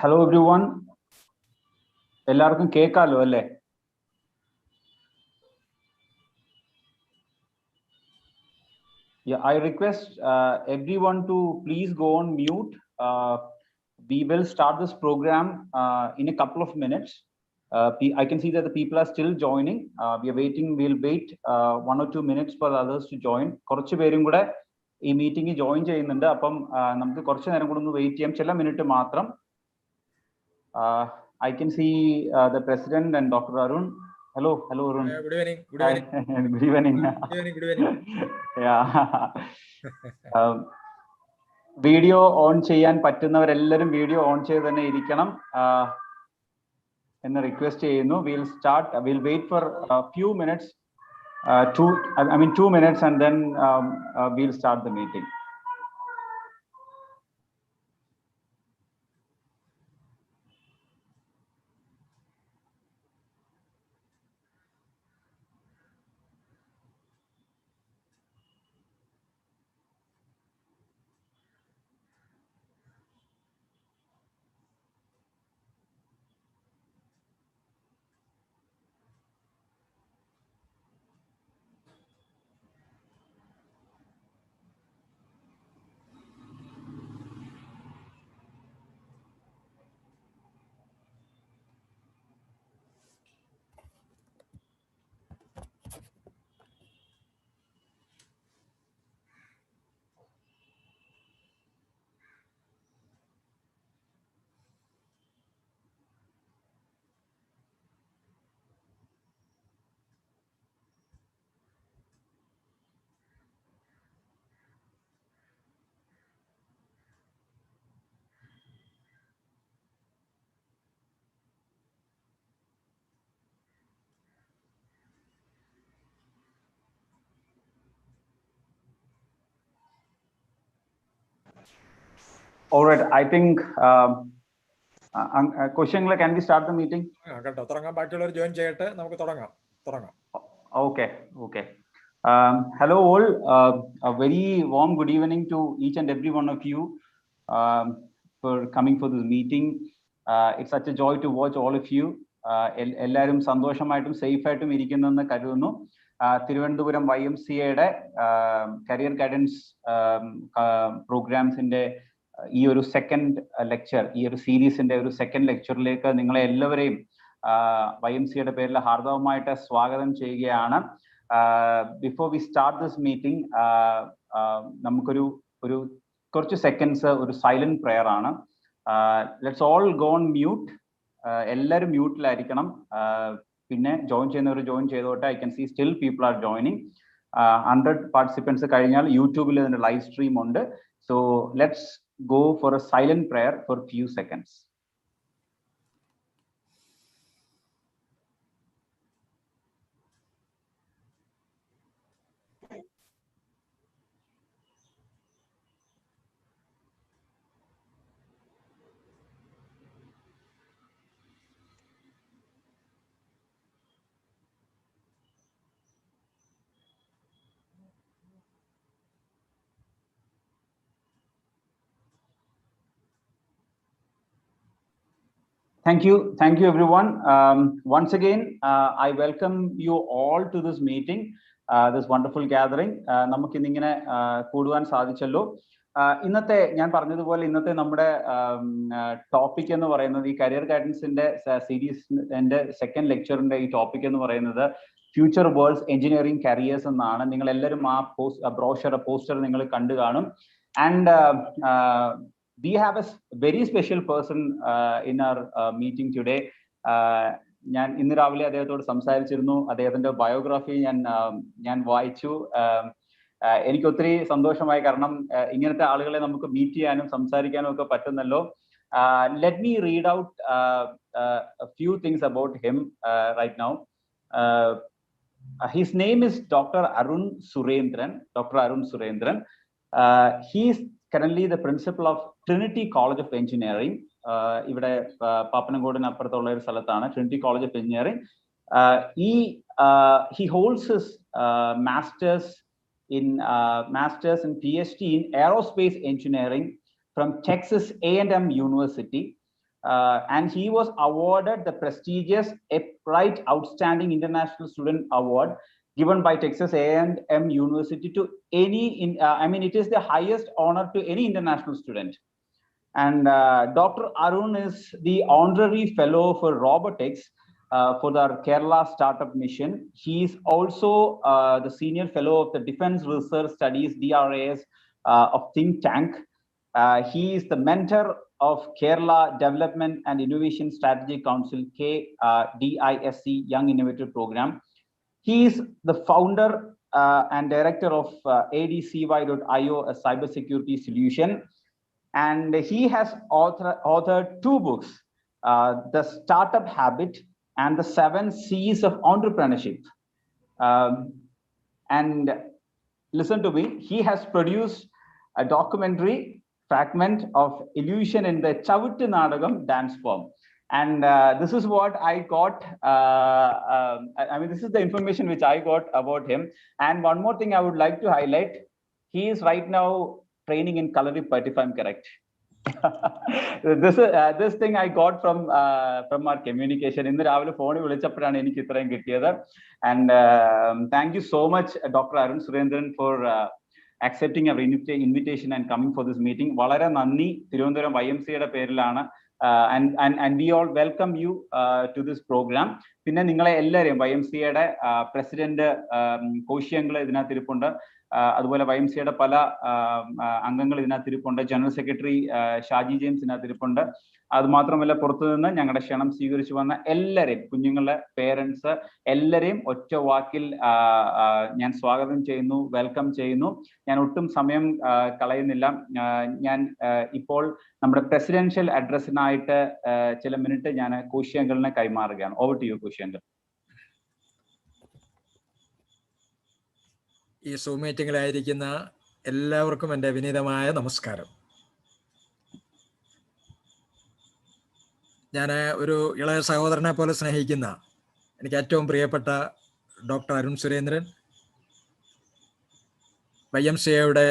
Hello everyone. എല്ലാവർക്കും കേൾക്കാലോ അല്ലേ? Yeah, I request everyone to please go on mute. We will start this program in a couple of minutes. I can see that the people are still joining. We are waiting. We'll wait 1 or 2 minutes for the others to join. കുറച്ച് പേരും കൂടെ ഈ meeting join ചെയ്യുന്നുണ്ട്. അപ്പം നമുക്ക് കുറച്ച് നേരം കൂടെ ഒന്ന് വെയിറ്റ് ചെയ്യാം. ചില മിനിറ്റ് മാത്രം. I can see the president and Dr. Arun. Hello, Arun. Good evening. Good evening. Good evening. Good evening. Yeah. Video on ചെയ്യാൻ പറ്റുന്നവരെല്ലാവരും വീഡിയോ ഓൺ ചെയ്ത് തന്നെ ഇരിക്കണം എന്ന് റിക്വസ്റ്റ് ചെയ്യുന്നു. We'll wait for a few minutes, 2 minutes, and then we'll start the meeting. All right, I think question, can we start the meeting? Okay. Hello all, a very warm good evening to each and every one of you for coming for this meeting. It's such a joy to watch all of you. എല്ലാവരും സന്തോഷമായിട്ടും safe ആയിട്ടും ഇരിക്കുന്നെന്ന് കരുതുന്നു. Thiruvananthapuram YMCA career guidance പ്രോഗ്രാംസിന്റെ ഈ ഒരു second lecture, ഈ ഒരു സീരീസിന്റെ ഒരു second ലെക്ചറിലേക്ക് നിങ്ങളെ എല്ലാവരെയും YMCA പേരിൽ ഹാർദവമായിട്ട് സ്വാഗതം ചെയ്യുകയാണ്. Before we start this meeting, നമുക്കൊരു കുറച്ച് സെക്കൻഡ്സ് ഒരു സൈലന്റ് പ്രെയർ ആണ്. Let's all go on mute. എല്ലാവരും മ്യൂട്ടിലായിരിക്കണം. പിന്നെ ജോയിൻ ചെയ്യുന്നവർ ജോയിൻ ചെയ്തോട്ടെ. I can see still people are joining. 100 participants കഴിഞ്ഞാൽ യൂട്യൂബിൽ ഇതിന്റെ ലൈവ് സ്ട്രീം ഉണ്ട്. So let's go for a silent prayer for few seconds. Thank you everyone. Once again, I welcome you all to this meeting, this wonderful gathering. നമുക്ക് ഇന്നിങ്ങനെ കൂടുവാൻ സാധിച്ചല്ലോ. ഇന്നത്തെ ഞാൻ പറഞ്ഞതുപോലെ ഇന്നത്തെ നമ്മുടെ ടോപ്പിക് എന്ന് പറയുന്നത് ഈ കരിയർ ഗൈഡൻസിന്റെ സീരീസിന്റെ സെക്കൻഡ് ലെക്ചറിന്റെ ഈ ടോപ്പിക് എന്ന് പറയുന്നത് ഫ്യൂച്ചർ വേൾഡ്സ് എഞ്ചിനീയറിംഗ് കരിയേഴ്സ് എന്നാണ്. നിങ്ങൾ എല്ലാവരും ആ പോസ്റ്റർ നിങ്ങൾ കണ്ടു കാണും. And we have a very special person in our meeting today. ഞാൻ ഇന്ന് രാവിലെ അദ്ദേഹത്തോട് സംസാരിച്ചിരുന്നു. അദ്ദേഹത്തിന്റെ ബയോഗ്രാഫി ഞാൻ വായിച്ചു. എനിക്ക് ഒത്തിരി സന്തോഷമായി. കാരണം ഇങ്ങനത്തെ ആളുകളെ നമുക്ക് മീറ്റ് ചെയ്യാനും സംസാരിക്കാനും ഒക്കെ പറ്റുന്നല്ലോ. Let me read out a few things about him right now. His name is Dr. Arun Surendran. He is currently the principal of Trinity College of Engineering. ഇവിടെ പാപ്പനംകോടിന് അപ്പുറത്തുള്ള ഒരു സ്ഥലത്താണ് Trinity College of Engineering. He holds his masters and PhD in aerospace engineering from Texas A&M University. And he was awarded the prestigious Upright Outstanding International Student Award given by Texas A&M University to any, it is the highest honor to any international student. And Dr. Arun is the honorary fellow for robotics for the Kerala Startup Mission. He is also the senior fellow of the Defense Research Studies, DRAS, of Think Tank. He is the mentor of Kerala Development and Innovation Strategy Council, KDISC Young Innovator Program. He is the founder and director of ADCY.io, a cybersecurity solution. And he has authored 2 books, The Startup Habit and The 7 C's of Entrepreneurship. And listen to me, he has produced a documentary fragment of Illusion in the Chavittu Nadagam dance form. And this is what I got. This is the information which I got about him. And one more thing I would like to highlight, he is right now training in Kalarippat, if I'm correct. This thing I got from our communication. In the Ravel phone, and thank you so much, Dr. Arun Surendran, for accepting our invitation and coming for this meeting. Valara Nanni, Tirundaram YMCA പേരിലാണ്. And we all welcome you to this program. പിന്നെ നിങ്ങളെ എല്ലാവരെയും YMCA president കോശിയങ്ങൾ ഇതിനകത്ത് ഇരിപ്പുണ്ട്. അതുപോലെ YMCA പല അംഗങ്ങൾ ഇതിനകത്ത് ഇരിപ്പുണ്ട്. ജനറൽ സെക്രട്ടറി ഷാജി ജെയിംസ് ഇതിനകത്ത് ഇരിപ്പുണ്ട്. അത് മാത്രമല്ല പുറത്തു നിന്ന് ഞങ്ങളുടെ ക്ഷണം സ്വീകരിച്ചു വന്ന എല്ലാവരെയും, കുഞ്ഞുങ്ങളുടെ പേരൻസ് എല്ലാവരെയും ഒറ്റ വാക്കിൽ ഞാൻ സ്വാഗതം ചെയ്യുന്നു, വെൽക്കം ചെയ്യുന്നു. ഞാൻ ഒട്ടും സമയം കളയുന്നില്ല. ഞാൻ ഇപ്പോൾ നമ്മുടെ പ്രസിഡൻഷ്യൽ അഡ്രസ്സിനായിട്ട് ചില മിനിറ്റ് ഞാൻ കോശിയങ്കളിനെ കൈമാറുകയാണ്. ഓവർ ടു യു കോശിയങ്കൾ. ഈ സൂം മീറ്റിംഗിലായിരിക്കുന്ന എല്ലാവർക്കും എൻ്റെ വിനീതമായ നമസ്കാരം. ഞാൻ ഒരു ഇളയ സഹോദരനെ പോലെ സ്നേഹിക്കുന്ന എനിക്ക് ഏറ്റവും പ്രിയപ്പെട്ട doctor Arun Surendran, YMCA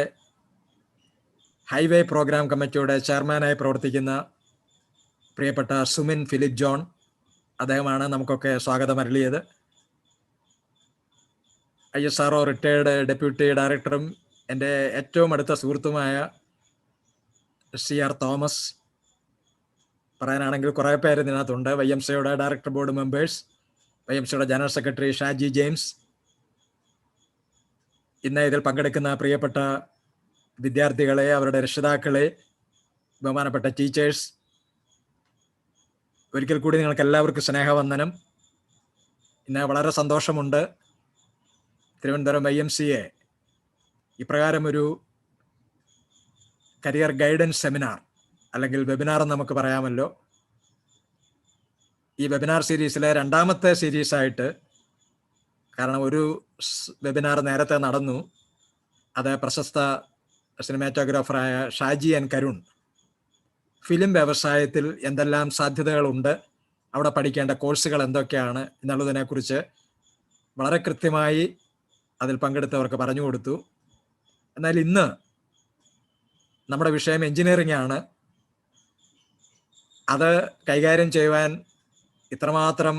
highway programme കമ്മിറ്റിയുടെ ചെയർമാനായി പ്രവർത്തിക്കുന്ന പ്രിയപ്പെട്ട സുമിൻ ഫിലിപ്പ് ജോൺ, അദ്ദേഹമാണ് നമുക്കൊക്കെ സ്വാഗതം അരുളിയത്. ISRO റിട്ടയർഡ് ഡെപ്യൂട്ടി ഡയറക്ടറും എൻ്റെ ഏറ്റവും അടുത്ത സുഹൃത്തുമായ CR തോമസ്, പറയാനാണെങ്കിൽ കുറേ പേര് ഇതിനകത്തുണ്ട്. YMCA director board members, YMCA general secretary Shaji James, ഇന്ന് ഇതിൽ പങ്കെടുക്കുന്ന പ്രിയപ്പെട്ട വിദ്യാർത്ഥികളെ, അവരുടെ രക്ഷിതാക്കളെ, ബഹുമാനപ്പെട്ട ടീച്ചേഴ്സ്, ഒരിക്കൽ കൂടി നിങ്ങൾക്ക് എല്ലാവർക്കും സ്നേഹവന്ദനം. ഇന്ന് വളരെ സന്തോഷമുണ്ട്. തിരുവനന്തപുരം YMCA ഇപ്രകാരം ഒരു കരിയർ ഗൈഡൻസ് സെമിനാർ അല്ലെങ്കിൽ വെബിനാർ എന്ന് നമുക്ക് പറയാമല്ലോ, ഈ വെബിനാർ സീരീസിലെ 2ാമത്തെ സീരീസായിട്ട്, കാരണം ഒരു വെബിനാർ നേരത്തെ നടന്നു, അത് പ്രശസ്ത സിനിമാറ്റോഗ്രാഫറായ ഷാജി എൻ കരുൺ ഫിലിം വ്യവസായത്തിൽ എന്തെല്ലാം സാധ്യതകളുണ്ട്, അവിടെ പഠിക്കേണ്ട കോഴ്സുകൾ എന്തൊക്കെയാണ് എന്നുള്ളതിനെക്കുറിച്ച് വളരെ കൃത്യമായി അതിൽ പങ്കെടുത്തവർക്ക് പറഞ്ഞു കൊടുത്തു. എന്നാൽ ഇന്ന് നമ്മുടെ വിഷയം എഞ്ചിനീയറിംഗ് ആണ്. അത് കൈകാര്യം ചെയ്യുവാൻ ഇത്രമാത്രം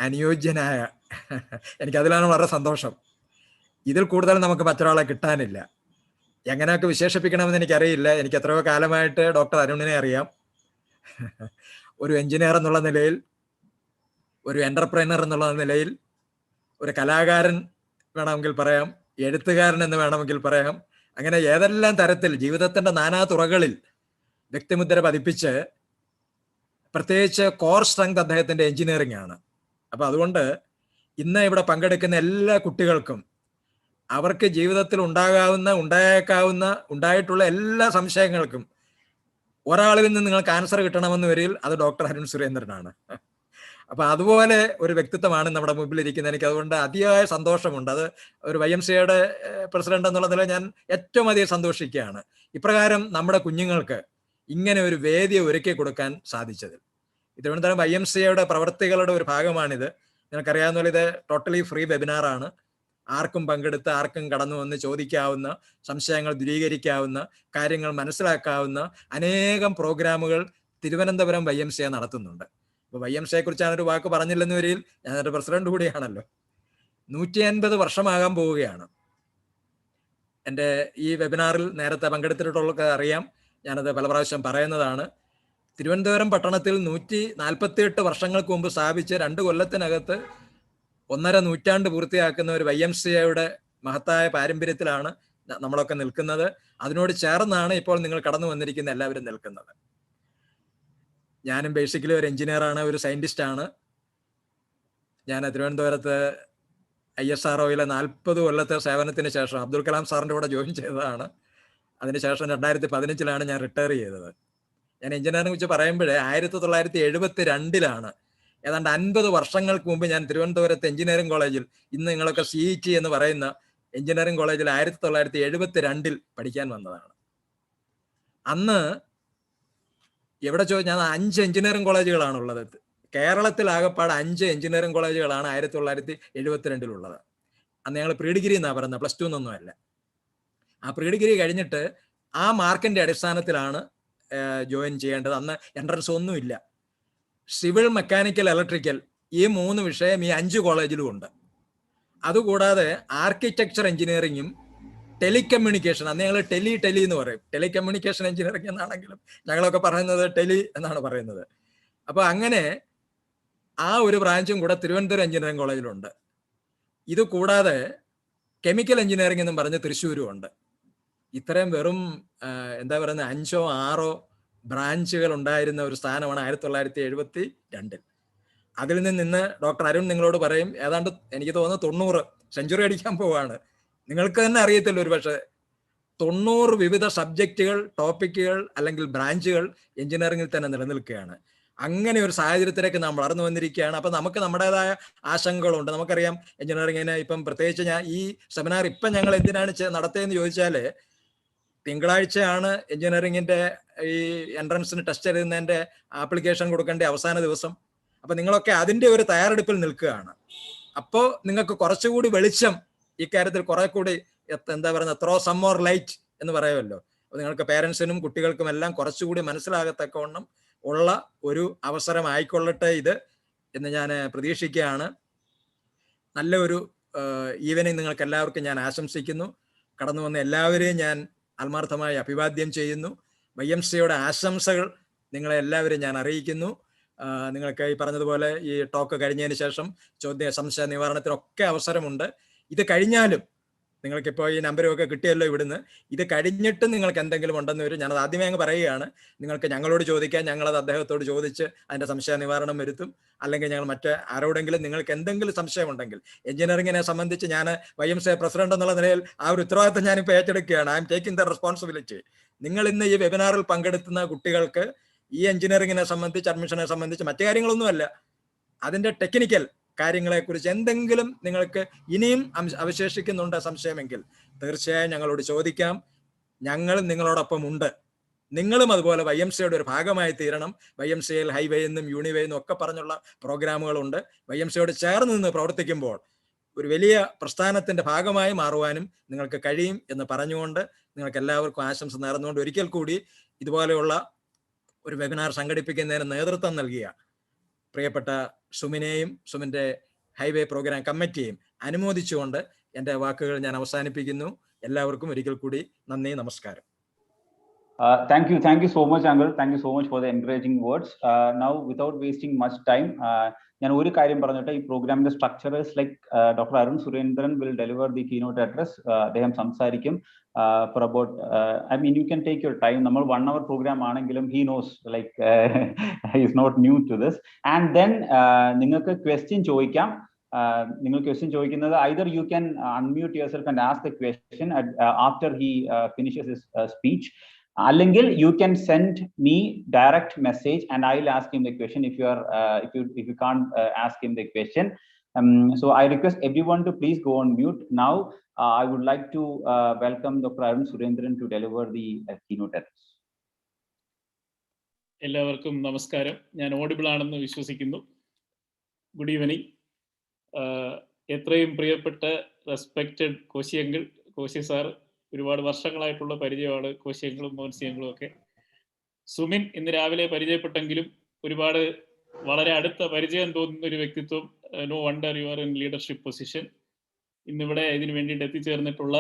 അനുയോജ്യനായ എനിക്കതിലാണ് വളരെ സന്തോഷം. ഇതിൽ കൂടുതൽ നമുക്ക് മറ്റൊരാളെ കിട്ടാനില്ല. എങ്ങനെയൊക്കെ വിശേഷിപ്പിക്കണമെന്ന് എനിക്കറിയില്ല. എനിക്ക് എത്രയോ കാലമായിട്ട് ഡോക്ടർ അരുണിനെ അറിയാം. ഒരു എഞ്ചിനീയർ എന്നുള്ള നിലയിൽ, ഒരു എൻ്റർപ്രൈനർ എന്നുള്ള നിലയിൽ, ഒരു കലാകാരൻ വേണമെങ്കിൽ പറയാം, എഴുത്തുകാരൻ എന്ന് വേണമെങ്കിൽ പറയാം, അങ്ങനെ ഏതെല്ലാം തരത്തിൽ ജീവിതത്തിൻ്റെ നാനാ തുറകളിൽ വ്യക്തിമുദ്ര പതിപ്പിച്ച്, പ്രത്യേകിച്ച് കോർ സ്ട്രെങ്ത് അദ്ദേഹത്തിൻ്റെ എഞ്ചിനീയറിംഗ് ആണ്. അപ്പോൾ അതുകൊണ്ട് ഇന്ന് ഇവിടെ പങ്കെടുക്കുന്ന എല്ലാ കുട്ടികൾക്കും അവർക്ക് ജീവിതത്തിൽ ഉണ്ടായിട്ടുള്ള എല്ലാ സംശയങ്ങൾക്കും ഒരാളിൽ നിന്ന് നിങ്ങൾക്ക് ആൻസർ കിട്ടണമെന്ന് വരിൽ അത് ഡോക്ടർ അരുൺ സുരേന്ദ്രനാണ്. അപ്പോൾ അതുപോലെ ഒരു വ്യക്തിത്വമാണ് നമ്മുടെ മുമ്പിലിരിക്കുന്നത്. എനിക്ക് അതുകൊണ്ട് അതിയായ സന്തോഷമുണ്ട്. അത് ഒരു YMCA പ്രസിഡന്റ് എന്നുള്ളതിൽ ഞാൻ ഏറ്റവും അധികം സന്തോഷിക്കുകയാണ്. ഇപ്രകാരം നമ്മുടെ കുഞ്ഞുങ്ങൾക്ക് ഇങ്ങനെ ഒരു വേദി ഒരുക്കി കൊടുക്കാൻ സാധിച്ചതിൽ. തിരുവനന്തപുരം YMCA പ്രവർത്തികളുടെ ഒരു ഭാഗമാണിത്. നിങ്ങൾക്കറിയാവുന്ന പോലെ ഇത് ടോട്ടലി ഫ്രീ വെബിനാറാണ്. ആർക്കും പങ്കെടുത്ത് ആർക്കും കടന്നു വന്ന് ചോദിക്കാവുന്ന, സംശയങ്ങൾ ദൂരീകരിക്കാവുന്ന, കാര്യങ്ങൾ മനസ്സിലാക്കാവുന്ന അനേകം പ്രോഗ്രാമുകൾ തിരുവനന്തപുരം YMCA നടത്തുന്നുണ്ട്. അപ്പോൾ YMCA കുറിച്ചാണ് ഒരു വാക്ക് പറഞ്ഞില്ലെന്ന് വരിയിൽ ഞാനൊരു പ്രസിഡന്റ് കൂടിയാണല്ലോ. 150 വർഷമാകാൻ പോവുകയാണ്. എൻ്റെ ഈ വെബിനാറിൽ നേരത്തെ പങ്കെടുത്തിട്ടുള്ളവർക്ക് അറിയാം, ഞാനത് പല പ്രാവശ്യം പറയുന്നതാണ്. തിരുവനന്തപുരം പട്ടണത്തിൽ 148 വർഷങ്ങൾക്ക് മുമ്പ് സ്ഥാപിച്ച് 2 കൊല്ലത്തിനകത്ത് 1.5 നൂറ്റാണ്ട് പൂർത്തിയാക്കുന്ന ഒരു YMCAയുടെ മഹത്തായ പാരമ്പര്യത്തിലാണ് നമ്മളൊക്കെ നിൽക്കുന്നത്. അതിനോട് ചേർന്നാണ് ഇപ്പോൾ നിങ്ങൾ കടന്നു വന്നിരിക്കുന്ന എല്ലാവരും നിൽക്കുന്നത്. ഞാനും ബേസിക്കലി ഒരു എഞ്ചിനീയറാണ്, ഒരു സയൻറ്റിസ്റ്റാണ്. ഞാൻ തിരുവനന്തപുരത്ത് ISROയിലെ 40 കൊല്ലത്തെ സേവനത്തിന് ശേഷം അബ്ദുൽ കലാം സാറിൻ്റെ കൂടെ ജോയിൻ ചെയ്തതാണ്. അതിനുശേഷം 2015 ഞാൻ റിട്ടയർ ചെയ്തത്. ഞാൻ എഞ്ചിനീയറിനെ കുറിച്ച് പറയുമ്പോഴേ 1972 ഏതാണ്ട് 50 വർഷങ്ങൾക്ക് മുമ്പ് ഞാൻ തിരുവനന്തപുരത്ത് എഞ്ചിനീയറിംഗ് കോളേജിൽ, ഇന്ന് നിങ്ങളൊക്കെ CET എന്ന് പറയുന്ന എഞ്ചിനീയറിംഗ് കോളേജിൽ 1972 പഠിക്കാൻ വന്നതാണ്. അന്ന് എവിടെ ചോദിച്ചാൽ 5 എഞ്ചിനീയറിംഗ് കോളേജുകളാണുള്ളത്. കേരളത്തിലാകപ്പാട് 5 എഞ്ചിനീയറിംഗ് കോളേജുകളാണ് 1972 അന്ന് ഞങ്ങൾ പ്രീ ഡിഗ്രി എന്നാണ് പറയുന്നത്, +2 എന്നൊന്നുമല്ല. ആ പ്രീ ഡിഗ്രി കഴിഞ്ഞിട്ട് ആ മാർക്കിന്റെ അടിസ്ഥാനത്തിലാണ് ജോയിൻ ചെയ്യേണ്ടത്. അന്ന് എൻട്രൻസ് ഒന്നുമില്ല. സിവിൽ, മെക്കാനിക്കൽ, ഇലക്ട്രിക്കൽ ഈ 3 വിഷയം ഈ 5 കോളേജിലും ഉണ്ട്. അതുകൂടാതെ ആർക്കിടെക്ചർ എഞ്ചിനീയറിംഗും ടെലികമ്മ്യൂണിക്കേഷൻ, അന്ന് ഞങ്ങൾ ടെലി എന്ന് പറയും. ടെലികമ്മ്യൂണിക്കേഷൻ എഞ്ചിനീയറിംഗ് എന്നാണെങ്കിലും ഞങ്ങളൊക്കെ പറയുന്നത് ടെലി എന്നാണ് പറയുന്നത്. അപ്പോൾ അങ്ങനെ ആ ഒരു ബ്രാഞ്ചും കൂടെ തിരുവനന്തപുരം എഞ്ചിനീയറിംഗ് കോളേജിലുണ്ട്. ഇത് കൂടാതെ കെമിക്കൽ എഞ്ചിനീയറിംഗ് എന്നും പറഞ്ഞ് തൃശ്ശൂരും ഉണ്ട്. ഇത്രയും വെറും 5 or 6 ബ്രാഞ്ചുകൾ ഉണ്ടായിരുന്ന ഒരു സ്ഥാനമാണ് 1972. അതിൽ നിന്ന് ഡോക്ടർ അരുൺ നിങ്ങളോട് പറയും, ഏതാണ്ട് എനിക്ക് തോന്നുന്നു 90 സെഞ്ചുറി അടിക്കാൻ പോവാണ്. നിങ്ങൾക്ക് തന്നെ അറിയത്തില്ല ഒരു പക്ഷേ 90 വിവിധ സബ്ജക്റ്റുകൾ, ടോപ്പിക്കുകൾ അല്ലെങ്കിൽ ബ്രാഞ്ചുകൾ എഞ്ചിനീയറിംഗിൽ തന്നെ നിലനിൽക്കുകയാണ്. അങ്ങനെ ഒരു സാഹചര്യത്തിലേക്ക് നാം വളർന്നു വന്നിരിക്കുകയാണ്. അപ്പം നമുക്ക് നമ്മുടേതായ ആശങ്കകളുണ്ട്. നമുക്കറിയാം എഞ്ചിനീയറിംഗിന് ഇപ്പം പ്രത്യേകിച്ച് ഈ സെമിനാർ ഇപ്പം ഞങ്ങൾ എന്തിനാണ് നടത്തിയതെന്ന് ചോദിച്ചാൽ, തിങ്കളാഴ്ചയാണ് എഞ്ചിനീയറിംഗിൻ്റെ ഈ എൻട്രൻസിന് ടെസ്റ്റ് എഴുതുന്നതിൻ്റെ ആപ്ലിക്കേഷൻ കൊടുക്കേണ്ട അവസാന ദിവസം. അപ്പം നിങ്ങളൊക്കെ അതിൻ്റെ ഒരു തയ്യാറെടുപ്പിൽ നിൽക്കുകയാണ്. അപ്പോൾ നിങ്ങൾക്ക് കുറച്ചുകൂടി വെളിച്ചം ഇക്കാര്യത്തിൽ കുറെ കൂടി ത്രോ സം മോർ ലൈറ്റ് എന്ന് പറയുമല്ലോ. അപ്പോൾ നിങ്ങൾക്ക് പേരൻസിനും കുട്ടികൾക്കും എല്ലാം കുറച്ചുകൂടി മനസ്സിലാകത്തക്കവണ്ണം ഉള്ള ഒരു അവസരം ആയിക്കൊള്ളട്ടെ ഇത് എന്ന് ഞാൻ പ്രതീക്ഷിക്കുകയാണ്. നല്ല ഒരു ഈവനിങ് നിങ്ങൾക്ക് എല്ലാവർക്കും ഞാൻ ആശംസിക്കുന്നു. കടന്നു വന്ന എല്ലാവരെയും ഞാൻ ആത്മാർത്ഥമായി അഭിവാദ്യം ചെയ്യുന്നു. YMCAയുടെ ആശംസകൾ നിങ്ങളെ എല്ലാവരും ഞാൻ അറിയിക്കുന്നു. നിങ്ങൾക്ക് ഈ പറഞ്ഞതുപോലെ ഈ ടോക്ക് കഴിഞ്ഞതിന് ശേഷം സംശയ നിവാരണത്തിനൊക്കെ അവസരമുണ്ട്. ഇത് കഴിഞ്ഞാലും നിങ്ങൾക്കിപ്പോൾ ഈ നമ്പരൊക്കെ കിട്ടിയല്ലോ ഇവിടുന്ന്, ഇത് കഴിഞ്ഞിട്ട് നിങ്ങൾക്ക് എന്തെങ്കിലും ഉണ്ടെന്ന് വരും, ഞാനത് ആദ്യമേ അങ്ങ് പറയുകയാണ്. നിങ്ങൾക്ക് ഞങ്ങളോട് ചോദിക്കാൻ, ഞങ്ങളത് അദ്ദേഹത്തോട് ചോദിച്ച് അതിൻ്റെ സംശയ നിവാരണം വരുത്തും. അല്ലെങ്കിൽ ഞങ്ങൾ ആരോടെങ്കിലും നിങ്ങൾക്ക് എന്തെങ്കിലും സംശയമുണ്ടെങ്കിൽ, എഞ്ചിനീയറിംഗിനെ സംബന്ധിച്ച് ഞാൻ YMCA പ്രസിഡന്റ് എന്നുള്ള നിലയിൽ ആ ഒരു ഉത്തരവാദിത്തം ഞാനിപ്പോൾ ഏറ്റെടുക്കുകയാണ്. I am taking the responsibility. നിങ്ങൾ ഇന്ന് ഈ വെബിനാറിൽ പങ്കെടുത്തുന്ന കുട്ടികൾക്ക് ഈ എഞ്ചിനീയറിംഗിനെ സംബന്ധിച്ച്, അഡ്മിഷനെ സംബന്ധിച്ച് മറ്റു കാര്യങ്ങളൊന്നുമല്ല, അതിൻ്റെ ടെക്നിക്കൽ കാര്യങ്ങളെക്കുറിച്ച് എന്തെങ്കിലും നിങ്ങൾക്ക് ഇനിയും അവശേഷിക്കുന്നുണ്ട് സംശയമെങ്കിൽ തീർച്ചയായും ഞങ്ങളോട് ചോദിക്കാം. ഞങ്ങൾ നിങ്ങളോടൊപ്പം ഉണ്ട്. നിങ്ങളും അതുപോലെ YMCAയുടെ ഒരു ഭാഗമായി തീരണം. YMCAയിൽ ഹൈവേ എന്നും യൂണിവേ എന്നും ഒക്കെ പറഞ്ഞുള്ള പ്രോഗ്രാമുകളുണ്ട്. YMCAയോട് ചേർന്ന് നിന്ന് പ്രവർത്തിക്കുമ്പോൾ ഒരു വലിയ പ്രസ്ഥാനത്തിന്റെ ഭാഗമായി മാറുവാനും നിങ്ങൾക്ക് കഴിയും എന്ന് പറഞ്ഞുകൊണ്ട് നിങ്ങൾക്ക് എല്ലാവർക്കും ആശംസ നേർന്നുകൊണ്ട് ഒരിക്കൽ കൂടി ഇതുപോലെയുള്ള ഒരു വെബിനാർ സംഘടിപ്പിക്കുന്നതിന് നേതൃത്വം നൽകിയ പ്രിയപ്പെട്ട സുമിനെയും സുമിന്റെ ഹൈവേ പ്രോഗ്രാം കമ്മിറ്റിയെയും അനുമോദിച്ചുകൊണ്ട് എൻ്റെ വാക്കുകൾ ഞാൻ അവസാനിപ്പിക്കുന്നു. എല്ലാവർക്കും ഒരിക്കൽ കൂടി നന്ദി, നമസ്കാരം. Thank you so much, Uncle. Thank you so much for the encouraging words. Now, without wasting much time, ഞാൻ ഒരു കാര്യം പറഞ്ഞിട്ട് ഈ പ്രോഗ്രാമിന്റെ structure like doctor Arun Surendran will deliver the keynote address. അദ്ദേഹം സംസാരിക്കും for about I mean you can take your time. നമ്മൾ 1 hour program ആണെങ്കിലും he knows like he is not new to this. And then നിങ്ങൾക്ക് ക്വസ്റ്റ്യൻ ചോദിക്കാം. നിങ്ങൾ question ചോദിക്കുന്നത് either you can unmute yourself and ask the question after he finishes his speech. അല്ലെങ്കിൽ you can send me direct message and I'll ask him the question if you can't ask him the question. So I request everyone to please go on mute. Now I would like to welcome Dr. Arun Surendran to deliver the keynote address. എല്ലാവർക്കും നമസ്കാരം. ഞാൻ audible ആണെന്ന് വിശ്വസിക്കുന്നു. Good evening. എത്രയും പ്രിയപ്പെട്ട respected കോശിയങ്കിൾ, Koshy sir, ഒരുപാട് വർഷങ്ങളായിട്ടുള്ള പരിചയമാണ് കോശിയങ്ങളും മോൻസിയങ്ങളും ഒക്കെ. സുമിൻ ഇന്ന് രാവിലെ പരിചയപ്പെട്ടെങ്കിലും ഒരുപാട് വളരെ അടുത്ത പരിചയം തോന്നുന്ന ഒരു വ്യക്തിത്വം. No wonder you are in leadership position. ഇന്നിവിടെ ഇതിനു വേണ്ടിയിട്ട് എത്തിച്ചേർന്നിട്ടുള്ള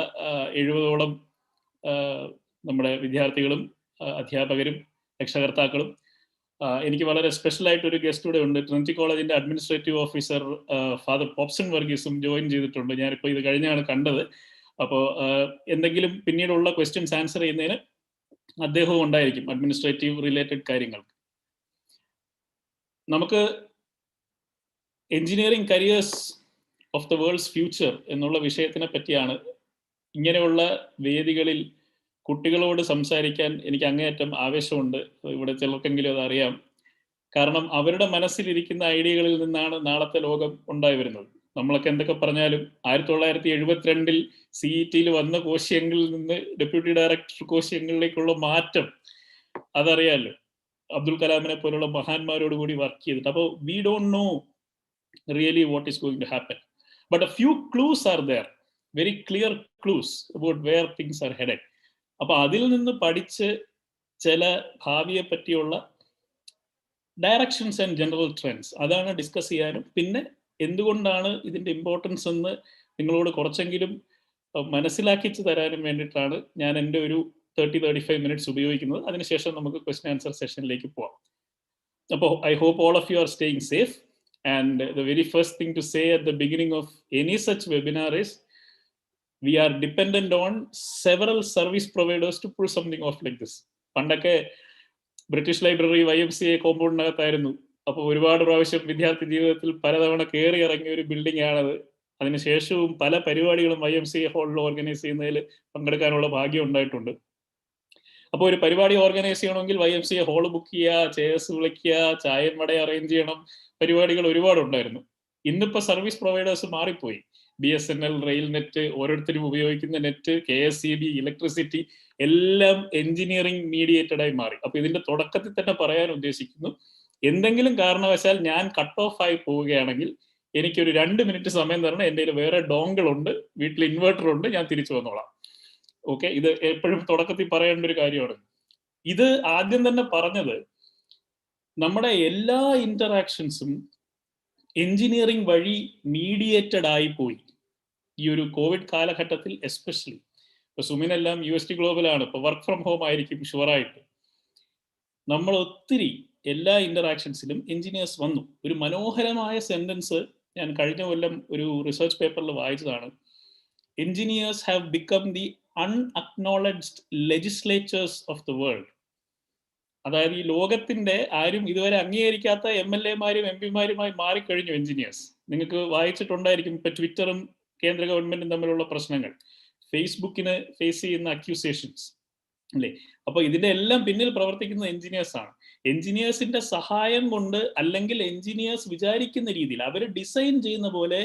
70ഓളം നമ്മുടെ വിദ്യാർത്ഥികളും അധ്യാപകരും രക്ഷകർത്താക്കളും. എനിക്ക് വളരെ സ്പെഷ്യൽ ആയിട്ട് ഒരു ഗസ്റ്റ് കൂടെ ഉണ്ട്. ട്രിനിറ്റി കോളേജിന്റെ അഡ്മിനിസ്ട്രേറ്റീവ് ഓഫീസർ ഫാദർ പോപ്സൺ വർഗീസും ജോയിൻ ചെയ്തിട്ടുണ്ട്. ഞാനിപ്പോൾ ഇത് കഴിഞ്ഞാണ് കണ്ടത്. അപ്പോൾ എന്തെങ്കിലും പിന്നീടുള്ള ക്വസ്റ്റ്യൻസ് ആൻസർ ചെയ്യുന്നതിന് അദ്ദേഹവും ഉണ്ടായിരിക്കും, അഡ്മിനിസ്ട്രേറ്റീവ് റിലേറ്റഡ് കാര്യങ്ങൾക്ക്. നമുക്ക് engineering careers of the world's future എന്നുള്ള വിഷയത്തിനെ പറ്റിയാണ് ഇങ്ങനെയുള്ള വേദികളിൽ കുട്ടികളോട് സംസാരിക്കാൻ എനിക്ക് അങ്ങേയറ്റം ആവേശമുണ്ട്. ഇവിടെ ചിലർക്കെങ്കിലും അത് അറിയാം. കാരണം അവരുടെ മനസ്സിലിരിക്കുന്ന ഐഡിയകളിൽ നിന്നാണ് നാളത്തെ ലോകം ഉണ്ടായി വരുന്നത്. നമ്മളൊക്കെ എന്തൊക്കെ പറഞ്ഞാലും 1972 CET വന്ന കോശിയങ്ങളിൽ നിന്ന് ഡെപ്യൂട്ടി ഡയറക്ടർ കോശിയങ്ങളിലേക്കുള്ള മാറ്റം അതറിയാലോ. അബ്ദുൽ കലാമിനെ പോലുള്ള മഹാന്മാരോട് കൂടി വർക്ക് ചെയ്തിട്ട്. അപ്പോൾ we don't know really what is going to happen, but a few clues are there, very clear clues about where things are headed. അപ്പൊ അതിൽ നിന്ന് പഠിച്ച് ചില ഭാവിയെ പറ്റിയുള്ള ഡയറക്ഷൻസ് ആൻഡ് ജനറൽ ട്രെൻഡ്സ് അതാണ് ഡിസ്കസ് ചെയ്യാനും, പിന്നെ എന്തുകൊണ്ടാണ് ഇതിന്റെ ഇമ്പോർട്ടൻസ് എന്ന് നിങ്ങളോട് കുറച്ചെങ്കിലും മനസ്സിലാക്കിച്ചു തരാനും വേണ്ടിയിട്ടാണ് ഞാൻ എൻ്റെ ഒരു 30-35 മിനിറ്റ്സ് ഉപയോഗിക്കുന്നത്. അതിനുശേഷം നമുക്ക് ക്വസ്റ്റ്യൻ ആൻസർ സെഷനിലേക്ക് പോവാം. അപ്പോൾ I hope all of you are staying safe. And the very first thing to say at the beginning of any such webinar is we are dependent on several service providers to pull something off like this. പണ്ടൊക്കെ British library YMCA കോമ്പൗണ്ടിനകത്തായിരുന്നു. അപ്പോൾ ഒരുപാട് പ്രാവശ്യം വിദ്യാർത്ഥി ജീവിതത്തിൽ പലതവണ കയറി ഇറങ്ങിയ ഒരു ബിൽഡിംഗ് ആണത്. അതിനുശേഷവും പല പരിപാടികളും YMCA ഹാളിൽ ഓർഗനൈസ് ചെയ്യുന്നതിൽ പങ്കെടുക്കാനുള്ള ഭാഗ്യം ഉണ്ടായിട്ടുണ്ട്. അപ്പോൾ ഒരു പരിപാടി ഓർഗനൈസ് ചെയ്യണമെങ്കിൽ YMCA ഹാൾ ബുക്ക് ചെയ്യുക, ചെയർസ് വിളിക്കുക, ചായയും വട അറേഞ്ച് ചെയ്യണം, പരിപാടികൾ ഒരുപാടുണ്ടായിരുന്നു. ഇന്നിപ്പോൾ സർവീസ് പ്രൊവൈഡേഴ്സ് മാറിപ്പോയി. BSNL, റെയിൽ നെറ്റ്, ഓരോരുത്തരും ഉപയോഗിക്കുന്ന നെറ്റ്, KSEB, ഇലക്ട്രിസിറ്റി എല്ലാം എഞ്ചിനീയറിംഗ് മീഡിയേറ്റഡ് ആയി മാറി. അപ്പൊ ഇതിന്റെ തുടക്കത്തിൽ തന്നെ പറയാൻ ഉദ്ദേശിക്കുന്നു, എന്തെങ്കിലും കാരണവശാൽ ഞാൻ കട്ട് ഓഫ് ആയി പോവുകയാണെങ്കിൽ എനിക്കൊരു 2 മിനിറ്റ് സമയം തരണം. എൻ്റെ കയ്യിൽ വേറെ ഡോങ്കിൾ ഉണ്ട്, വീട്ടിൽ ഇൻവെർട്ടർ ഉണ്ട്, ഞാൻ തിരിച്ചു വന്നോളാം. ഓക്കെ, ഇത് എപ്പോഴും തുടക്കത്തിൽ പറയേണ്ട ഒരു കാര്യമാണ്. ഇത് ആദ്യം തന്നെ പറഞ്ഞത്, നമ്മുടെ എല്ലാ ഇന്ററാക്ഷൻസും എഞ്ചിനീയറിംഗ് വഴി മീഡിയേറ്റഡ് ആയി പോയി ഈ ഒരു കോവിഡ് കാലഘട്ടത്തിൽ. എസ്പെഷ്യലി ഇപ്പൊ സുമിനെല്ലാം UST ഗ്ലോബലാണ്, ഇപ്പൊ വർക്ക് ഫ്രം ഹോം ആയിരിക്കും ഷുവറായിട്ട്. നമ്മൾ ഒത്തിരി എല്ലാ ഇന്ററാക്ഷൻസിലും എഞ്ചിനീയേഴ്സ് വന്നു. ഒരു മനോഹരമായ സെന്റൻസ് ഞാൻ കഴിഞ്ഞ കൊല്ലം ഒരു റിസർച്ച് പേപ്പറിൽ വായിച്ചതാണ്. Engineers have become the unacknowledged legislators of the world. അതായത് ഈ ലോകത്തിന്റെ ആരും ഇതുവരെ അംഗീകരിക്കാത്ത MLA-മാരും MP-മാരുമായി മാറിക്കഴിഞ്ഞു എഞ്ചിനീയേഴ്സ്. നിങ്ങൾക്ക് വായിച്ചിട്ടുണ്ടായിരിക്കും ഇപ്പൊ ട്വിറ്ററും കേന്ദ്ര ഗവൺമെന്റും തമ്മിലുള്ള പ്രശ്നങ്ങൾ, ഫേസ്ബുക്കിന് ഫേസ് ചെയ്യുന്ന അക്യൂസേഷൻസ് അല്ലേ. അപ്പൊ ഇതിന്റെ എല്ലാം പിന്നിൽ പ്രവർത്തിക്കുന്ന എഞ്ചിനീയേഴ്സ് ആണ്. എഞ്ചിനീയേഴ്സിന്റെ സഹായം കൊണ്ട്, അല്ലെങ്കിൽ എഞ്ചിനീയേഴ്സ് വിചാരിക്കുന്ന രീതിയിൽ അവർ ഡിസൈൻ ചെയ്യുന്ന പോലെ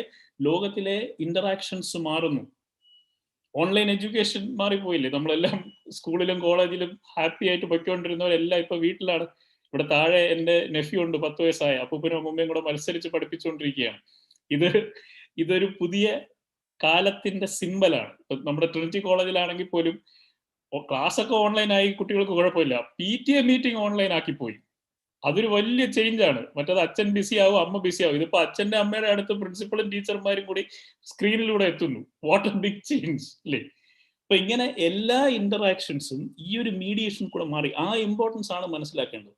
ലോകത്തിലെ ഇന്ററാക്ഷൻസ് മാറുന്നു. ഓൺലൈൻ എഡ്യൂക്കേഷൻ മാറിപ്പോയില്ലേ. നമ്മളെല്ലാം സ്കൂളിലും കോളേജിലും ഹാപ്പി ആയിട്ട് പൊയ്ക്കൊണ്ടിരുന്നവരെല്ലാം ഇപ്പൊ വീട്ടിലാണ്. ഇവിടെ താഴെ എൻ്റെ നെഫ്യൂ ഉണ്ട്, 10 വയസ്സായ, അപ്പൂപ്പനും അമ്മൂമ്മയും കൂടെ മത്സരിച്ച് പഠിപ്പിച്ചുകൊണ്ടിരിക്കുകയാണ്. ഇതൊരു പുതിയ കാലത്തിന്റെ സിമ്പലാണ്. നമ്മുടെ ട്രിനിറ്റി കോളേജിലാണെങ്കിൽ പോലും ക്ലാസ് ഒക്കെ ഓൺലൈനായി, കുട്ടികൾക്ക് കുഴപ്പമില്ല. PTA മീറ്റിംഗ് ഓൺലൈൻ ആക്കി പോയി. അതൊരു വലിയ ചേഞ്ച് ആണ്. മറ്റേത് അച്ഛൻ ബിസി ആവും, അമ്മ ബിസി ആവും. ഇതിപ്പോ അച്ഛന്റെ അമ്മയുടെ അടുത്ത് പ്രിൻസിപ്പളും ടീച്ചർമാരും കൂടി സ്ക്രീനിലൂടെ എത്തുന്നു. വാട്ട് എ ബിഗ് ചേഞ്ച് അല്ലേ. അപ്പൊ ഇങ്ങനെ എല്ലാ ഇന്ററാക്ഷൻസും ഈ ഒരു മീഡിയേഷൻ കൂടെ മാറി. ആ ഇമ്പോർട്ടൻസ് ആണ് മനസ്സിലാക്കേണ്ടത്.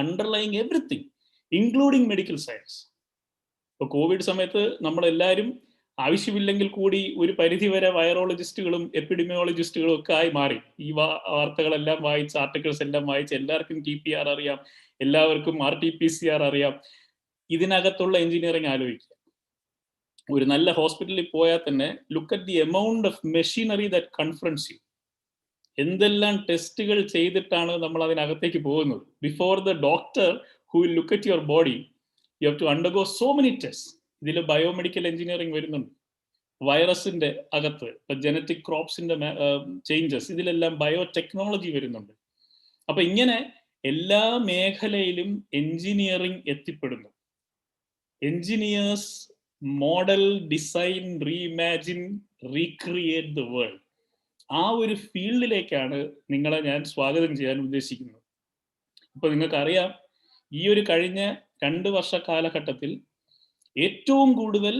Underlying everything, including medical science. ഇപ്പൊ കോവിഡ് സമയത്ത് നമ്മളെല്ലാവരും ആവശ്യമില്ലെങ്കിൽ കൂടി ഒരു പരിധിവരെ വൈറോളജിസ്റ്റുകളും എപ്പിഡമിയോളജിസ്റ്റുകളും ഒക്കെ ആയി മാറി. ഈ വാർത്തകളെല്ലാം വായിച്ച്, ആർട്ടിക്കിൾസ് എല്ലാം വായിച്ച്, എല്ലാവർക്കും TPR അറിയാം, എല്ലാവർക്കും RT-PCR അറിയാം. ഇതിനകത്തുള്ള എഞ്ചിനീയറിംഗ് ആലോചിക്കുക. ഒരു നല്ല ഹോസ്പിറ്റലിൽ പോയാൽ തന്നെ look at the amount of machinery that confronts you. എന്തെല്ലാം ടെസ്റ്റുകൾ ചെയ്തിട്ടാണ് നമ്മൾ അതിനകത്തേക്ക് പോകുന്നത്. Before the doctor who will look at your body, you have to undergo so many test. ഇതിൽ ബയോമെഡിക്കൽ എഞ്ചിനീയറിംഗ് വരുന്നുണ്ട്. വൈറസിന്റെ അകത്ത് ജനറ്റിക് ക്രോപ്സിന്റെ ചേഞ്ചസ്, ഇതിലെല്ലാം ബയോടെക്നോളജി വരുന്നുണ്ട്. അപ്പൊ ഇങ്ങനെ എല്ലാ മേഖലയിലും എഞ്ചിനീയറിംഗ് എത്തിപ്പെടുന്നു. Engineers model, design, reimagine, recreate the world. ആ ഒരു ഫീൽഡിലേക്കാണ് നിങ്ങളെ ഞാൻ സ്വാഗതം ചെയ്യാൻ ഉദ്ദേശിക്കുന്നത്. ഇപ്പൊ നിങ്ങൾക്കറിയാം, ഈ ഒരു കഴിഞ്ഞ 2 വർഷ കാലഘട്ടത്തിൽ ഏറ്റവും കൂടുതൽ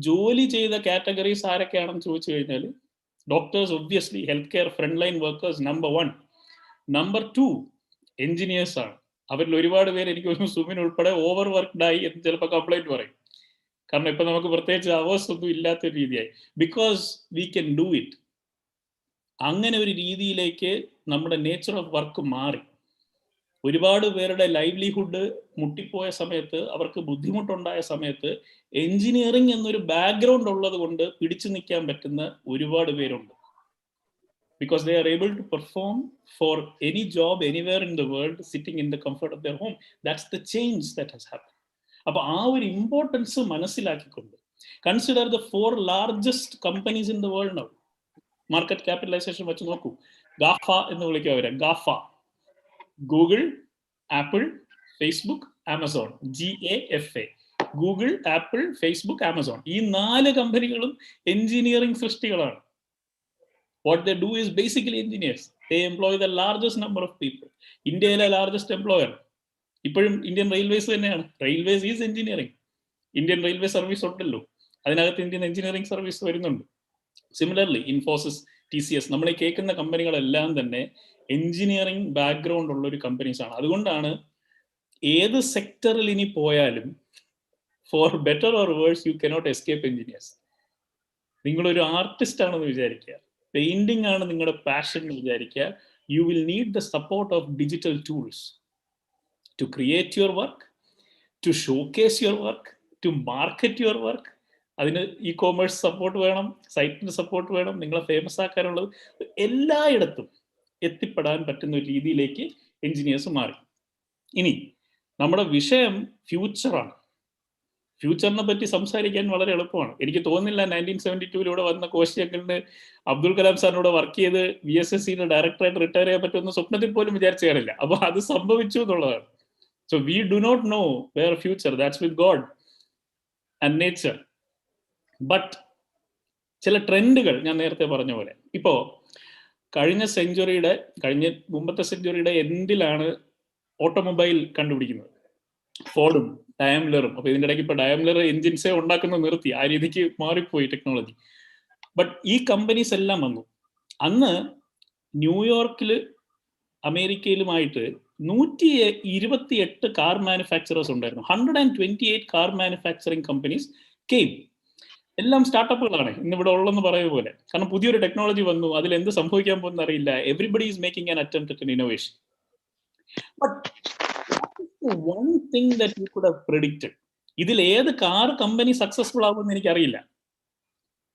ജോലി ചെയ്ത കാറ്റഗറീസ് ആരൊക്കെയാണെന്ന് ചോദിച്ചു കഴിഞ്ഞാൽ, doctors obviously, health care front line workers number 1. Number 2 engineers ആണ്. അവരിൽ ഒരുപാട് പേര്, എനിക്ക് തോന്നുന്നു സുമിൻ ഉൾപ്പെടെ ഓവർ വർക്ക്ഡ് ആയി എന്ന് ചിലപ്പോൾ കംപ്ലൈന്റ് പറയും. കാരണം ഇപ്പൊ നമുക്ക് പ്രത്യേകിച്ച് അവേഴ്സ് ഒന്നും ഇല്ലാത്തൊരു രീതിയായി. Because we can do it. അങ്ങനെ ഒരു രീതിയിലേക്ക് നമ്മുടെ നേച്ചർ ഓഫ് വർക്ക് മാറി. ഒരുപാട് പേരുടെ ലൈവ്ലിഹുഡ് മുട്ടിപ്പോയ സമയത്ത്, അവർക്ക് ബുദ്ധിമുട്ടുണ്ടായ സമയത്ത്, എഞ്ചിനീയറിംഗ് എന്നൊരു ബാക്ക്ഗ്രൗണ്ട് ഉള്ളത് കൊണ്ട് പിടിച്ചു നിൽക്കാൻ പറ്റുന്ന ഒരുപാട് പേരുണ്ട്. Because they are able to perform for any job anywhere in the world, sitting in the comfort of their home. That's the change that has happened. അപ്പോൾ ആ ഒരു ഇമ്പോർട്ടൻസ് മനസ്സിലാക്കിക്കൊണ്ട്, consider the 4 largest companies in the world now. Market capitalisation വെച്ച് നോക്കൂ. GAFA എന്ന് വിളിക്കുക അവരെ, GAFA. Google, Apple, Facebook, Amazon. GAFA. Google, Apple, Facebook, Amazon. ഈ 4 കമ്പനികളും എഞ്ചിനീയറിംഗ് സൃഷ്ടികളാണ്. What they do is basically engineers. They employ the largest number of people. ഇന്ത്യയിലെ largest employer ഇപ്പോഴും ഇന്ത്യൻ റെയിൽവേസ് തന്നെയാണ്. Railways is engineering. Indian railway service ഉണ്ടല്ലോ, അതിനകത്ത് Indian engineering service വരുന്നുണ്ട്. Similarly Infosys, TCS, നമ്മൾ ഈ കേൾക്കുന്ന കമ്പനികളെല്ലാം തന്നെ എഞ്ചിനീയറിംഗ് ബാക്ക്ഗ്രൗണ്ട് ഉള്ള ഒരു കമ്പനീസ് ആണ്. അതുകൊണ്ടാണ് ഏത് സെക്ടറിൽ ഇനി പോയാലും, for better or worse, you cannot escape engineers. നിങ്ങളൊരു ആർട്ടിസ്റ്റ് ആണെന്ന് വിചാരിക്കുക, പെയിന്റിംഗ് ആണ് നിങ്ങളുടെ പാഷൻ എന്ന് വിചാരിക്കുക, you will need the support of digital tools to create your work, to showcase your work, to market your work. അതിന് ecommerce support വേണം, സൈറ്റിന് സപ്പോർട്ട് വേണം, നിങ്ങളെ ഫേമസ് ആക്കാനുള്ളത്. എല്ലായിടത്തും എത്തിപ്പെടാൻ പറ്റുന്ന ഒരു രീതിയിലേക്ക് എഞ്ചിനീയേഴ്സ് മാറി. ഇനി നമ്മുടെ വിഷയം ഫ്യൂച്ചറാണ്. ഫ്യൂച്ചറിനെ പറ്റി സംസാരിക്കാൻ വളരെ എളുപ്പമാണ്. എനിക്ക് തോന്നുന്നില്ല 1972 വന്ന കോശിയങ്കിളിന് അബ്ദുൽ കലാം സാറിനോട് വർക്ക് ചെയ്ത് VSSCയുടെ ഡയറക്ടറായിട്ട് റിട്ടയർ ചെയ്യാൻ പറ്റുമെന്ന് സ്വപ്നത്തിൽ പോലും വിചാരിച്ചു കാണില്ല. അപ്പൊ അത് സംഭവിച്ചു എന്നുള്ളതാണ്. So we do not know where future, that's with God and nature. But ചില ട്രെൻഡുകൾ ഞാൻ നേരത്തെ പറഞ്ഞ പോലെ, ഇപ്പോ മുമ്പത്തെ സെഞ്ചുറിയുടെ എൻഡിലാണ് ഓട്ടോമൊബൈൽ കണ്ടുപിടിക്കുന്നത്, ഫോർഡും ഡയമലറും. അപ്പൊ ഇതിന്റെ ഇടയ്ക്ക് ഇപ്പൊ ഡയമലർ എഞ്ചിൻസേ ഉണ്ടാക്കുന്നത് നിർത്തി, ആ രീതിക്ക് മാറിപ്പോയി ടെക്നോളജി. ബട്ട് ഈ കമ്പനീസ് എല്ലാം വന്നു. അന്ന് ന്യൂയോർക്കില് അമേരിക്കയിലുമായിട്ട് 128 കാർ മാനുഫാക്ചറേഴ്സ് ഉണ്ടായിരുന്നു. 128 കാർ മാനുഫാക്ചറിങ് കമ്പനീസ് കെയിം. എല്ലാം സ്റ്റാർട്ടപ്പുകളാണ് ഇന്നിവിടെ ഉള്ളെന്ന് പറയുന്ന പോലെ. കാരണം പുതിയൊരു ടെക്നോളജി വന്നു, അതിൽ എന്ത് സംഭവിക്കാൻ പോകുന്ന അറിയില്ല. Everybody is making an attempt at an innovation. But one thing that you could have predicted, ഇതിൽ ഏത് കാർ കമ്പനി സക്സസ്ഫുൾ ആവുമെന്ന് എനിക്കറിയില്ല.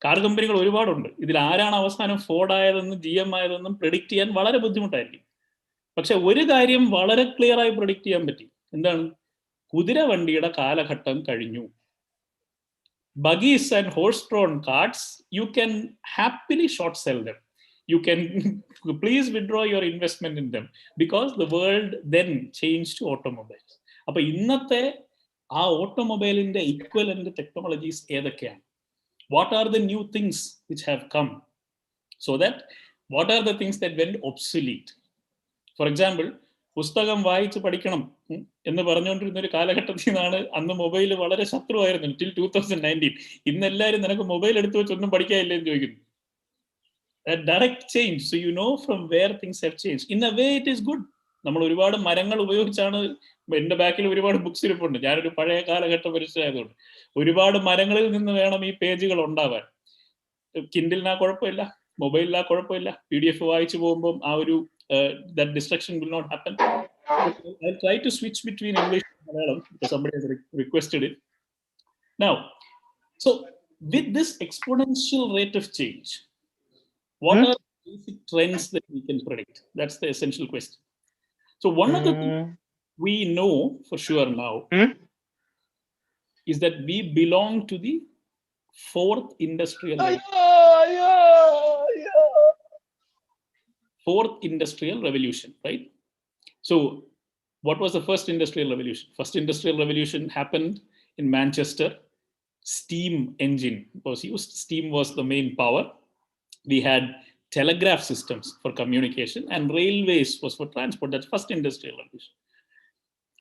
കാർ കമ്പനികൾ ഒരുപാടുണ്ട്. ഇതിൽ ആരാണ് അവസാനം ഫോർഡ് ആയതെന്നും GM ആയതെന്നും പ്രെഡിക്റ്റ് ചെയ്യാൻ വളരെ ബുദ്ധിമുട്ടായിരിക്കും. പക്ഷെ ഒരു കാര്യം വളരെ ക്ലിയർ ആയി പ്രെഡിക്റ്റ് ചെയ്യാൻ പറ്റി. എന്താണ്? കുതിരവണ്ടിയുടെ കാലഘട്ടം കഴിഞ്ഞു. Buggies and horse drawn carts, you can happily short sell them. You can please withdraw your investment in them because the world then changed to automobiles. അപ്പോൾ ഇന്നത്തെ ആ ഓട്ടോമൊബൈലിന്റെ ഇക്വലന്റ് ടെക്നോളജീസ് ഏതൊക്കെയാണ്? What are the new things which have come? So that what are the things that went obsolete? For example, പുസ്തകം വായിച്ച് പഠിക്കണം എന്ന് പറഞ്ഞുകൊണ്ടിരുന്ന ഒരു കാലഘട്ടത്തിൽ നിന്നാണ് അന്ന് മൊബൈൽ വളരെ ശത്രുവായിരുന്നു, till 2019. ഇന്ന് എല്ലാവരും നിനക്ക് മൊബൈൽ എടുത്തു വെച്ചൊന്നും പഠിക്കാനില്ലേ എന്ന് ചോദിക്കുന്നു. A direct change, so you know from where things have changed. In a way it is good. നമ്മൾ ഒരുപാട് മരങ്ങൾ ഉപയോഗിച്ചാണ്, എന്റെ ബാക്കിൽ ഒരുപാട് ബുക്സ് ഇരിപ്പുണ്ട്, ഞാനൊരു പഴയ കാലഘട്ട പരിചയമായതുകൊണ്ട്. ഒരുപാട് മരങ്ങളിൽ നിന്ന് വേണം ഈ പേജുകൾ ഉണ്ടാവാൻ. കിൻഡിലിനാ കുഴപ്പമില്ല, മൊബൈലിനാ കുഴപ്പമില്ല, PDF വായിച്ചു പോകുമ്പോൾ ആ ഒരു that distraction will not happen. I'll try to switch between English and Malayalam because somebody has requested it. Now, so with this exponential rate of change, what are the basic trends that we can predict? That's the essential question. So one of the things we know for sure now is that we belong to the 4th industrial fourth industrial revolution, right? So what was the first industrial revolution? First industrial revolution happened in Manchester steam engine was used. Steam was the main power. We had telegraph systems for communication, and railways was for transport. That's first industrial revolution.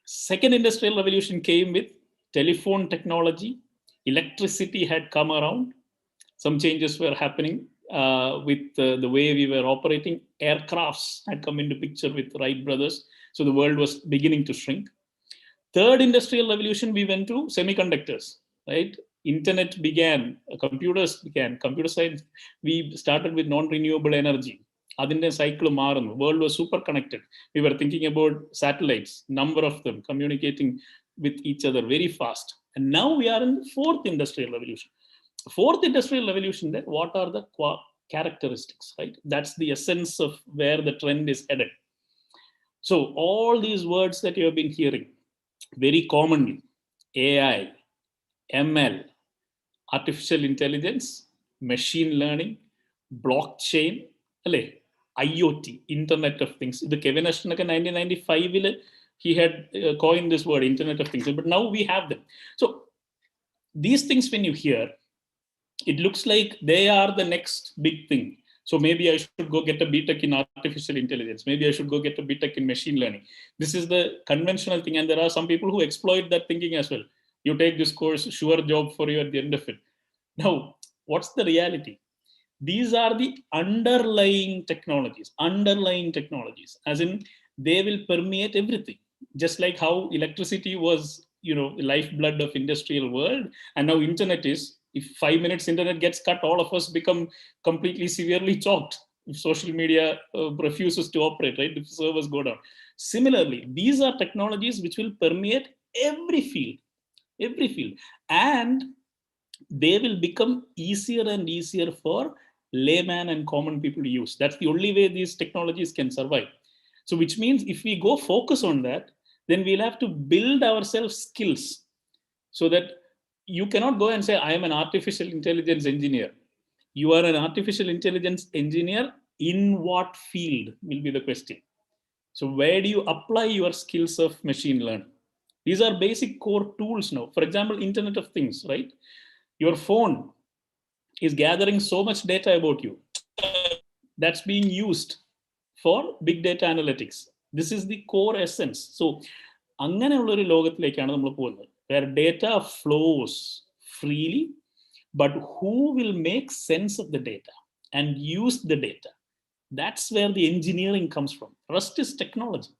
Second industrial revolution came with telephone technology. Electricity had come around. Some changes were happening with the way we were operating. Aircrafts had come into picture with Wright brothers. So the world was beginning to shrink. Third industrial revolution, we went to semiconductors, right? Internet began, computers began, computer science. We started with non-renewable energy. Adinte cycle marunu. World was super connected. We were thinking about satellites, number of them communicating with each other very fast. And now we are in the fourth industrial revolution. Fourth industrial revolution, then what are the characteristics, right? That's the essence of where the trend is headed. So all these words that you have been hearing very commonly, AI, ML, artificial intelligence, machine learning, blockchain, IoT, Internet of Things. The Kevin Ashton 1995, he had coined this word, Internet of Things, but now we have them. So these things, when you hear, it looks like they are the next big thing. So maybe I should go get a BTech in artificial intelligence. Maybe I should go get a BTech in machine learning. This is the conventional thing. And there are some people who exploit that thinking as well. You take this course, sure job for you at the end of it. Now, what's the reality? These are the underlying technologies, as in they will permeate everything. Just like how electricity was, the lifeblood of industrial world. And now internet is, if 5 minutes internet gets cut, all of us become completely severely choked. If social media refuses to operate, right? If servers go down. Similarly, these are technologies which will permeate every field. And they will become easier and easier for layman and common people to use. That's the only way these technologies can survive. So which means if we go focus on that, then we'll have to build ourselves skills so that you cannot go and say, I am an artificial intelligence engineer. You are an artificial intelligence engineer in what field will be the question. So where do you apply your skills of machine learning? These are basic core tools now. For example, Internet of Things, right? Your phone is gathering so much data about you. That's being used for big data analytics. This is the core essence. So, അങ്ങനെയുള്ളൊരു ലോകത്തിലേക്കാണ് നമ്മൾ പോകുന്നത്, where data flows freely, but who will make sense of the data and use the data? That's where the engineering comes from. Rest is technology.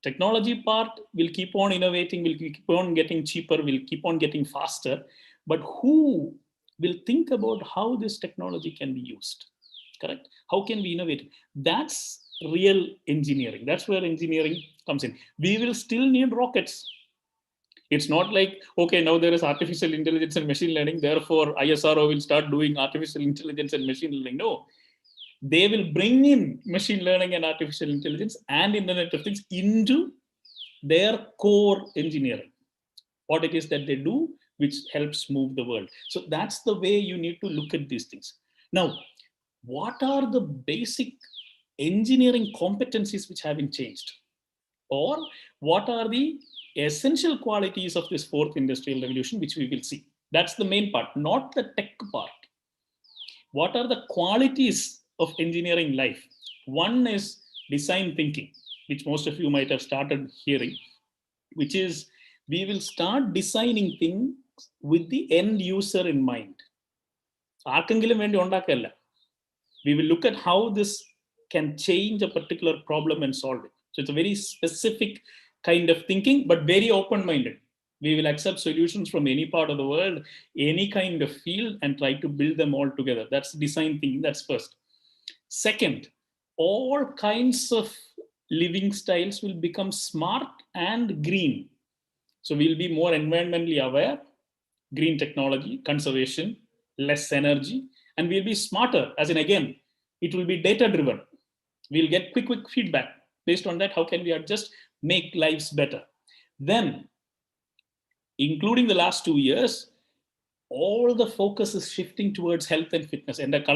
Technology part will keep on innovating, will keep on getting cheaper, will keep on getting faster, but who will think about how this technology can be used? Correct? How can we innovate? That's real engineering. That's where engineering comes in. We will still need rockets. It's not like, okay, now there is artificial intelligence and machine learning, therefore ISRO will start doing artificial intelligence and machine learning. No, they will bring in machine learning and artificial intelligence and Internet of Things into their core engineering, what it is that they do, which helps move the world. So that's the way you need to look at these things. Now, what are the basic engineering competencies which haven't changed? Or what are the essential qualities of this fourth industrial revolution, which we will see? That's the main part, not the tech part. What are the qualities of engineering life? One is design thinking, which most of you might have started hearing, which is we will start designing things with the end user in mind. We will look at how this can change a particular problem and solve it. So it's a very specific kind of thinking, but very open-minded. We will accept solutions from any part of the world, any kind of field, and try to build them all together. That's design thinking. That's first. Second, all kinds of living styles will become smart and green. So we'll be more environmentally aware, green technology, conservation, less energy, and we'll be smarter, as in, again, it will be data-driven. We'll get quick feedback. Based on that, how can we adjust, make lives better? Then, including the last 2 years, all the focus is shifting towards health and fitness. And that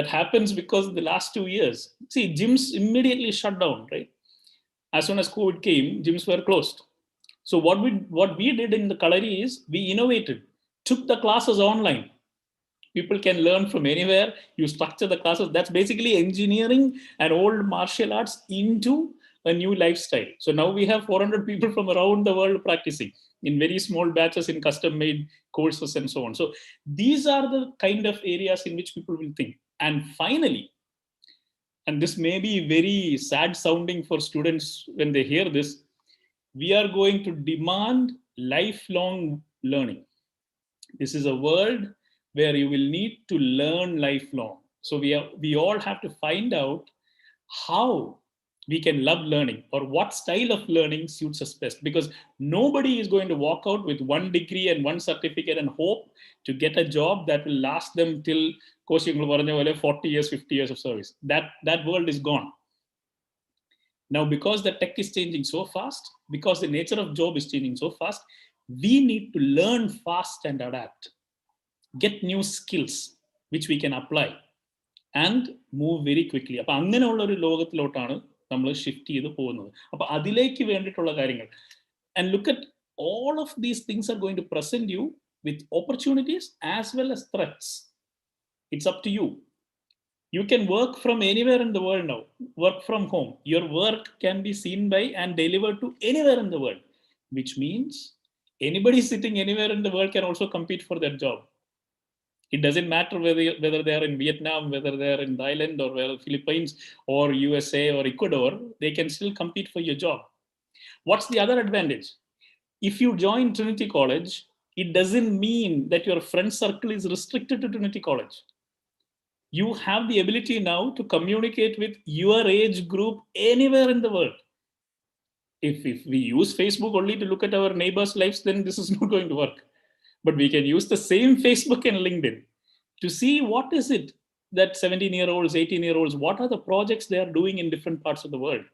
happens because of the last 2 years. See, gyms immediately shut down, right? As soon as COVID came, gyms were closed. So what we did in the Kalari is we innovated, took the classes online. People can learn from anywhere. You structure the classes. That's basically engineering and old martial arts into a new lifestyle. So now we have 400 people from around the world practicing in very small batches in custom-made courses and so on. So these are the kind of areas in which people will think. And finally, and this may be very sad sounding for students when they hear this, we are going to demand lifelong learning. This is a world where you will need to learn lifelong. So we all have to find out how we can love learning or what style of learning suits us best, because nobody is going to walk out with one degree and one certificate and hope to get a job that will last them till 40 years, 50 years of service. That world is gone. Now, because the tech is changing so fast, because the nature of job is changing so fast, we need to learn fast and adapt, get new skills which we can apply and move very quickly. അപ്പോൾ അങ്ങനെയുള്ള ഒരു ലോകത്തിലോട്ടാണ് നമ്മൾ shift ചെയ്ത് പോകുന്നത്. അപ്പോൾ അതിലേക്ക് വേണ്ടിയിട്ടുള്ള കാര്യങ്ങൾ. And look at all of these things are going to present you with opportunities as well as threats. It's up to you. You can work from anywhere in the world now, work from home. Your work can be seen by and delivered to anywhere in the world, which means anybody sitting anywhere in the world can also compete for that job. It doesn't matter whether they are in Vietnam, whether they are in Thailand or whether Philippines or USA or Ecuador, they can still compete for your job. What's the other advantage? If you join Trinity College, it doesn't mean that your friend circle is restricted to Trinity College. You have the ability now to communicate with your age group anywhere in the world. If we use Facebook only to look at our neighbors' lives, then this is not going to work. But we can use the same Facebook and LinkedIn to see what is it that 17-year-olds, 18-year-olds, what are the projects they are doing in different parts of the world,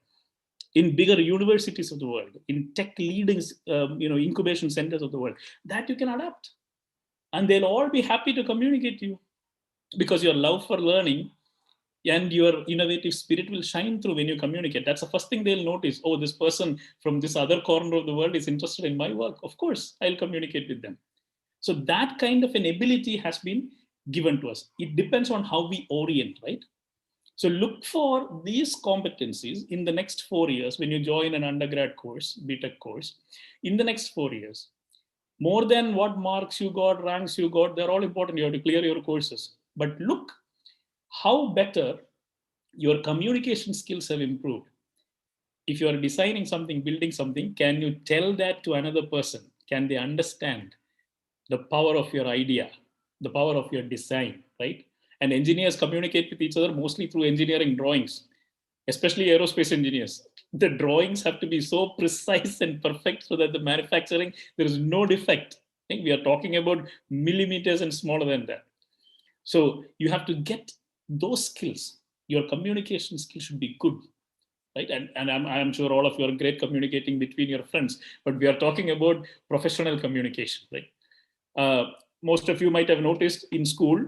in bigger universities of the world, in tech leading incubation centers of the world, that you can adapt. And they'll all be happy to communicate to you, because your love for learning and your innovative spirit will shine through when you communicate. That's the first thing they'll notice. Oh, this person from this other corner of the world is interested in my work. Of course, I'll communicate with them. So that kind of an ability has been given to us. It depends on how we orient, right? So look for these competencies in the next 4 years when you join an undergrad course, BTech course, in the next 4 years. More than what marks you got, ranks you got, they're all important. You have to clear your courses. But look how better your communication skills have improved. If you are designing something, building something, can you tell that to another person? Can they understand the power of your idea, the power of your design, right? And engineers communicate with each other mostly through engineering drawings, especially aerospace engineers. The drawings have to be so precise and perfect so that the manufacturing, there is no defect. I think we are talking about millimeters and smaller than that. So you have to get those skills. Your communication skills should be good, right? And I'm sure all of you are great communicating between your friends, but we are talking about professional communication, right? Most of you might have noticed in school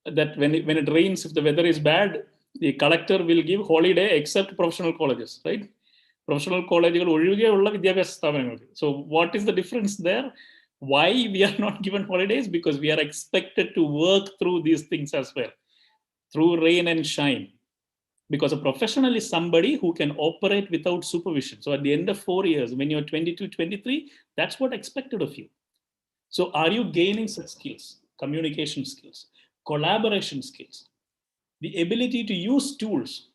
that when it rains, if the weather is bad, the collector will give holiday except professional colleges, right? Professional colleges. So what is the difference there? Why we are not given holidays? Because we are expected to work through these things as well, through rain and shine. Because a professional is somebody who can operate without supervision. So at the end of 4 years, when you're 22, 23, that's what expected of you. So are you gaining such skills, communication skills, collaboration skills, the ability to use tools,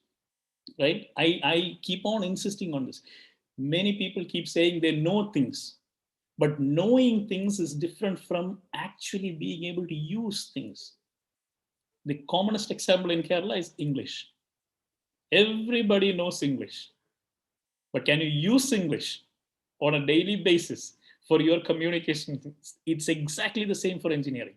right? I keep on insisting on this. Many people keep saying they know things, but knowing things is different from actually being able to use things. The commonest example in Kerala is English. Everybody knows English, but can you use English on a daily basis for your communication? It's exactly the same for engineering.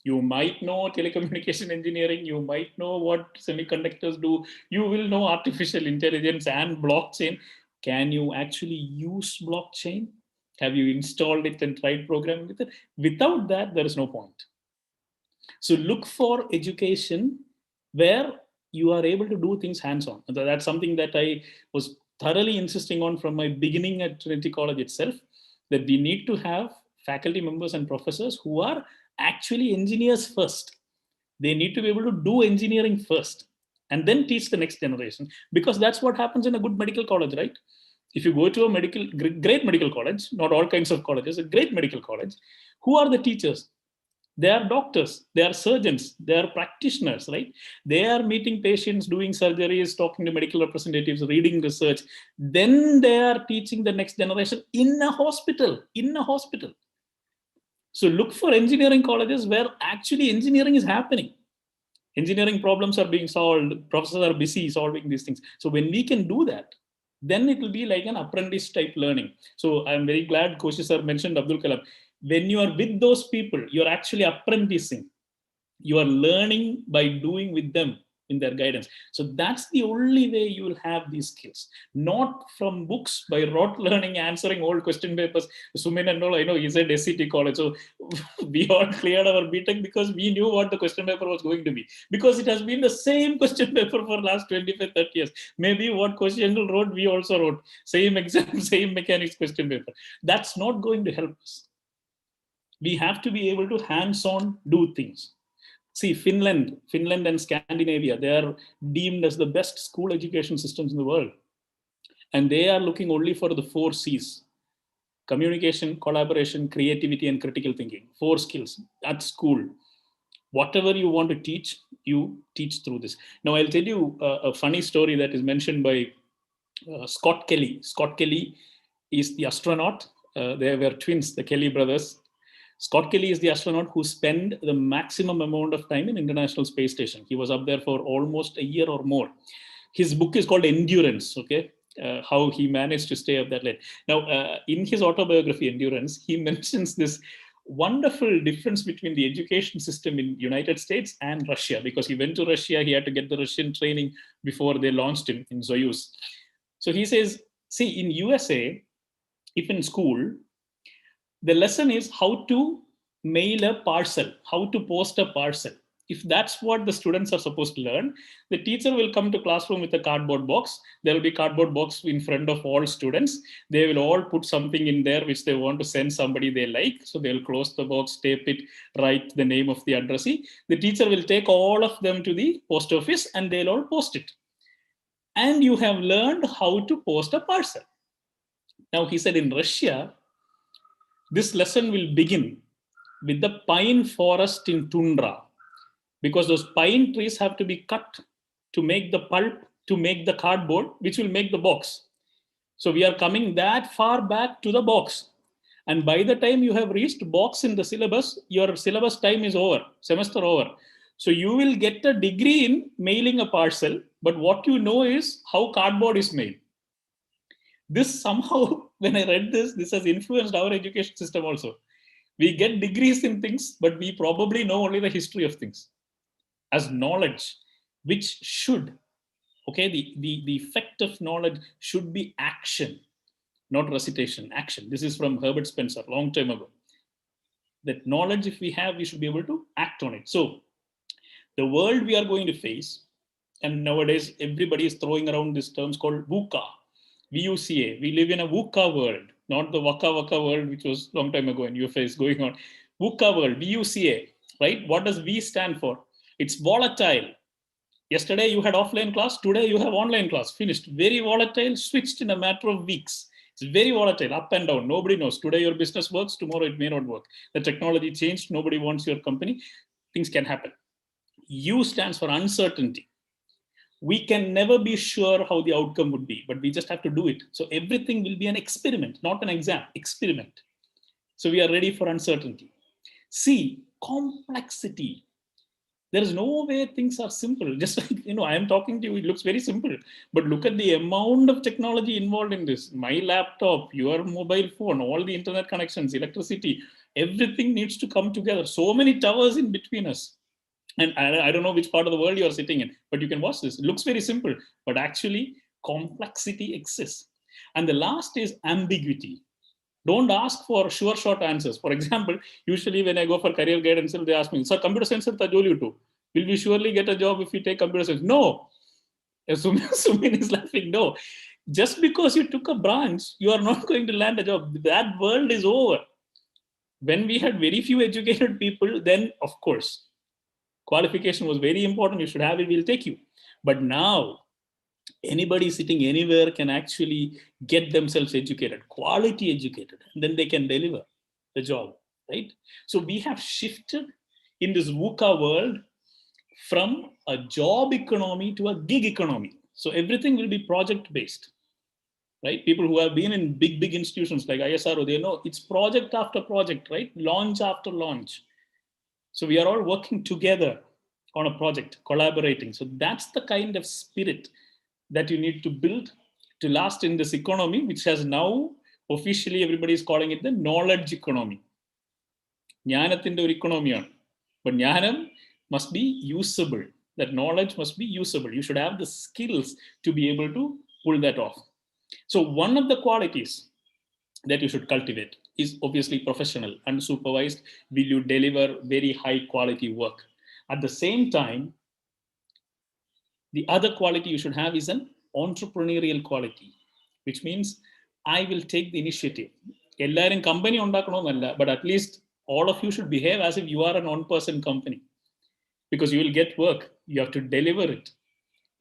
You might know telecommunication engineering, you might know what semiconductors do, you will know artificial intelligence and blockchain. Can you actually use blockchain? Have you installed it and tried programming with it? Without that, there is no point. So look for education where you are able to do things hands-on. That's something that I was thoroughly insisting on from my beginning at Trinity College itself, that we need to have faculty members and professors who are actually engineers first. They need to be able to do engineering first and then teach the next generation, because that's what happens in a good medical college, right? If you go to a great medical college, not all kinds of colleges, a great medical college, who are the teachers? They are doctors, they are surgeons, they are practitioners, right? They are meeting patients, doing surgeries, talking to medical representatives, reading research. Then they are teaching the next generation in a hospital, So look for engineering colleges where actually engineering is happening. Engineering problems are being solved, professors are busy solving these things. So when we can do that, then it will be like an apprentice type learning. So I'm very glad Koshi sir mentioned Abdul Kalam. When you are with those people, you're actually apprenticing. You are learning by doing with them in their guidance. So that's the only way you will have these skills. Not from books by rote learning, answering old question papers. Sumin and all, I know he said SCT college. So we all cleared our BTech because we knew what the question paper was going to be. Because it has been the same question paper for the last 25, 30 years. Maybe what Koshi Uncle wrote, we also wrote. Same exam, same mechanics question paper. That's not going to help us. We have to be able to hands-on do things. See, Finland and Scandinavia, they are deemed as the best school education systems in the world. And they are looking only for the 4 C's: communication, collaboration, creativity, and critical thinking. 4 skills at school. Whatever you want to teach, you teach through this. Now, I'll tell you a funny story that is mentioned by Scott Kelly. Scott Kelly is the astronaut. They were twins, the Kelly brothers. Scott Kelly is the astronaut who spent the maximum amount of time in International Space Station. He was up there for almost a year or more. His book is called Endurance, okay? How he managed to stay up that late. Now, in his autobiography, Endurance, he mentions this wonderful difference between the education system in United States and Russia, because he went to Russia, he had to get the Russian training before they launched him in Soyuz. So he says, see, in USA, if in school, the lesson is how to mail a parcel, how to post a parcel. If that's what the students are supposed to learn, the teacher will come to classroom with a cardboard box. There will be cardboard box in front of all students. They will all put something in there which they want to send somebody they like. So they'll close the box, tape it, write the name of the addressee. The teacher will take all of them to the post office and they'll all post it. And you have learned how to post a parcel. Now, he said in Russia, this lesson will begin with the pine forest in tundra, because those pine trees have to be cut to make the pulp, to make the cardboard, which will make the box. So we are coming that far back to the box. And by the time you have reached box in the syllabus, your syllabus time is over, semester over. So you will get a degree in mailing a parcel, but what you know is how cardboard is made. This somehow, when I read this has influenced our education system also. We get degrees in things, but we probably know only the history of things as knowledge, which should, okay, the effect of knowledge should be action, not recitation, action. This is from Herbert Spencer, long time ago. That knowledge, if we have, we should be able to act on it. So the world we are going to face, and nowadays everybody is throwing around these terms called VUCA, VUCA. We live in a VUCA world, not the Waka Waka world, which was a long time ago and UFA is going on. VUCA world, VUCA, right? What does V stand for? It's volatile. Yesterday you had offline class, today you have online class, finished. Very volatile, switched in a matter of weeks. It's very volatile, up and down. Nobody knows. Today your business works, tomorrow it may not work. The technology changed, nobody wants your company. Things can happen. U stands for uncertainty. We can never be sure how the outcome would be, but we just have to do it. So everything will be an experiment, not an exam, experiment. So we are ready for uncertainty. C, complexity. There is no way things are simple. Just like, I am talking to you, it looks very simple, but look at the amount of technology involved in this. My laptop, your mobile phone, all the internet connections, electricity, everything needs to come together. So many towers in between us. And I don't know which part of the world you are sitting in, but you can watch this. It looks very simple, but actually complexity exists. And the last is ambiguity. Don't ask for sure, short answers. For example, usually when I go for career guidance, they ask me, sir, computer science will we surely get a job if you take computer science? No. Sumin is laughing. No. Just because you took a branch, you are not going to land a job. That world is over. When we had very few educated people, then of course, qualification was very important. You should have it, we'll take you. But now, anybody sitting anywhere can actually get themselves educated, quality educated, and then they can deliver the job, right? So we have shifted in this VUCA world from a job economy to a gig economy. So everything will be project-based, right? People who have been in big institutions like ISRO, they know it's project after project, right? Launch after launch. So we are all working together on a project, collaborating. So that's the kind of spirit that you need to build to last in this economy, which has now officially everybody is calling it the knowledge economy. Jnanathinte oru economy, but jnanam must be usable. That knowledge must be usable. You should have the skills to be able to pull that off. So one of the qualities that you should cultivate is obviously professional, unsupervised. Will you deliver very high quality work? At the same time, the other quality you should have is an entrepreneurial quality, which means I will take the initiative. Ellarum company undakkanomalla, but at least all of you should behave as if you are an one-person company, because you will get work. You have to deliver it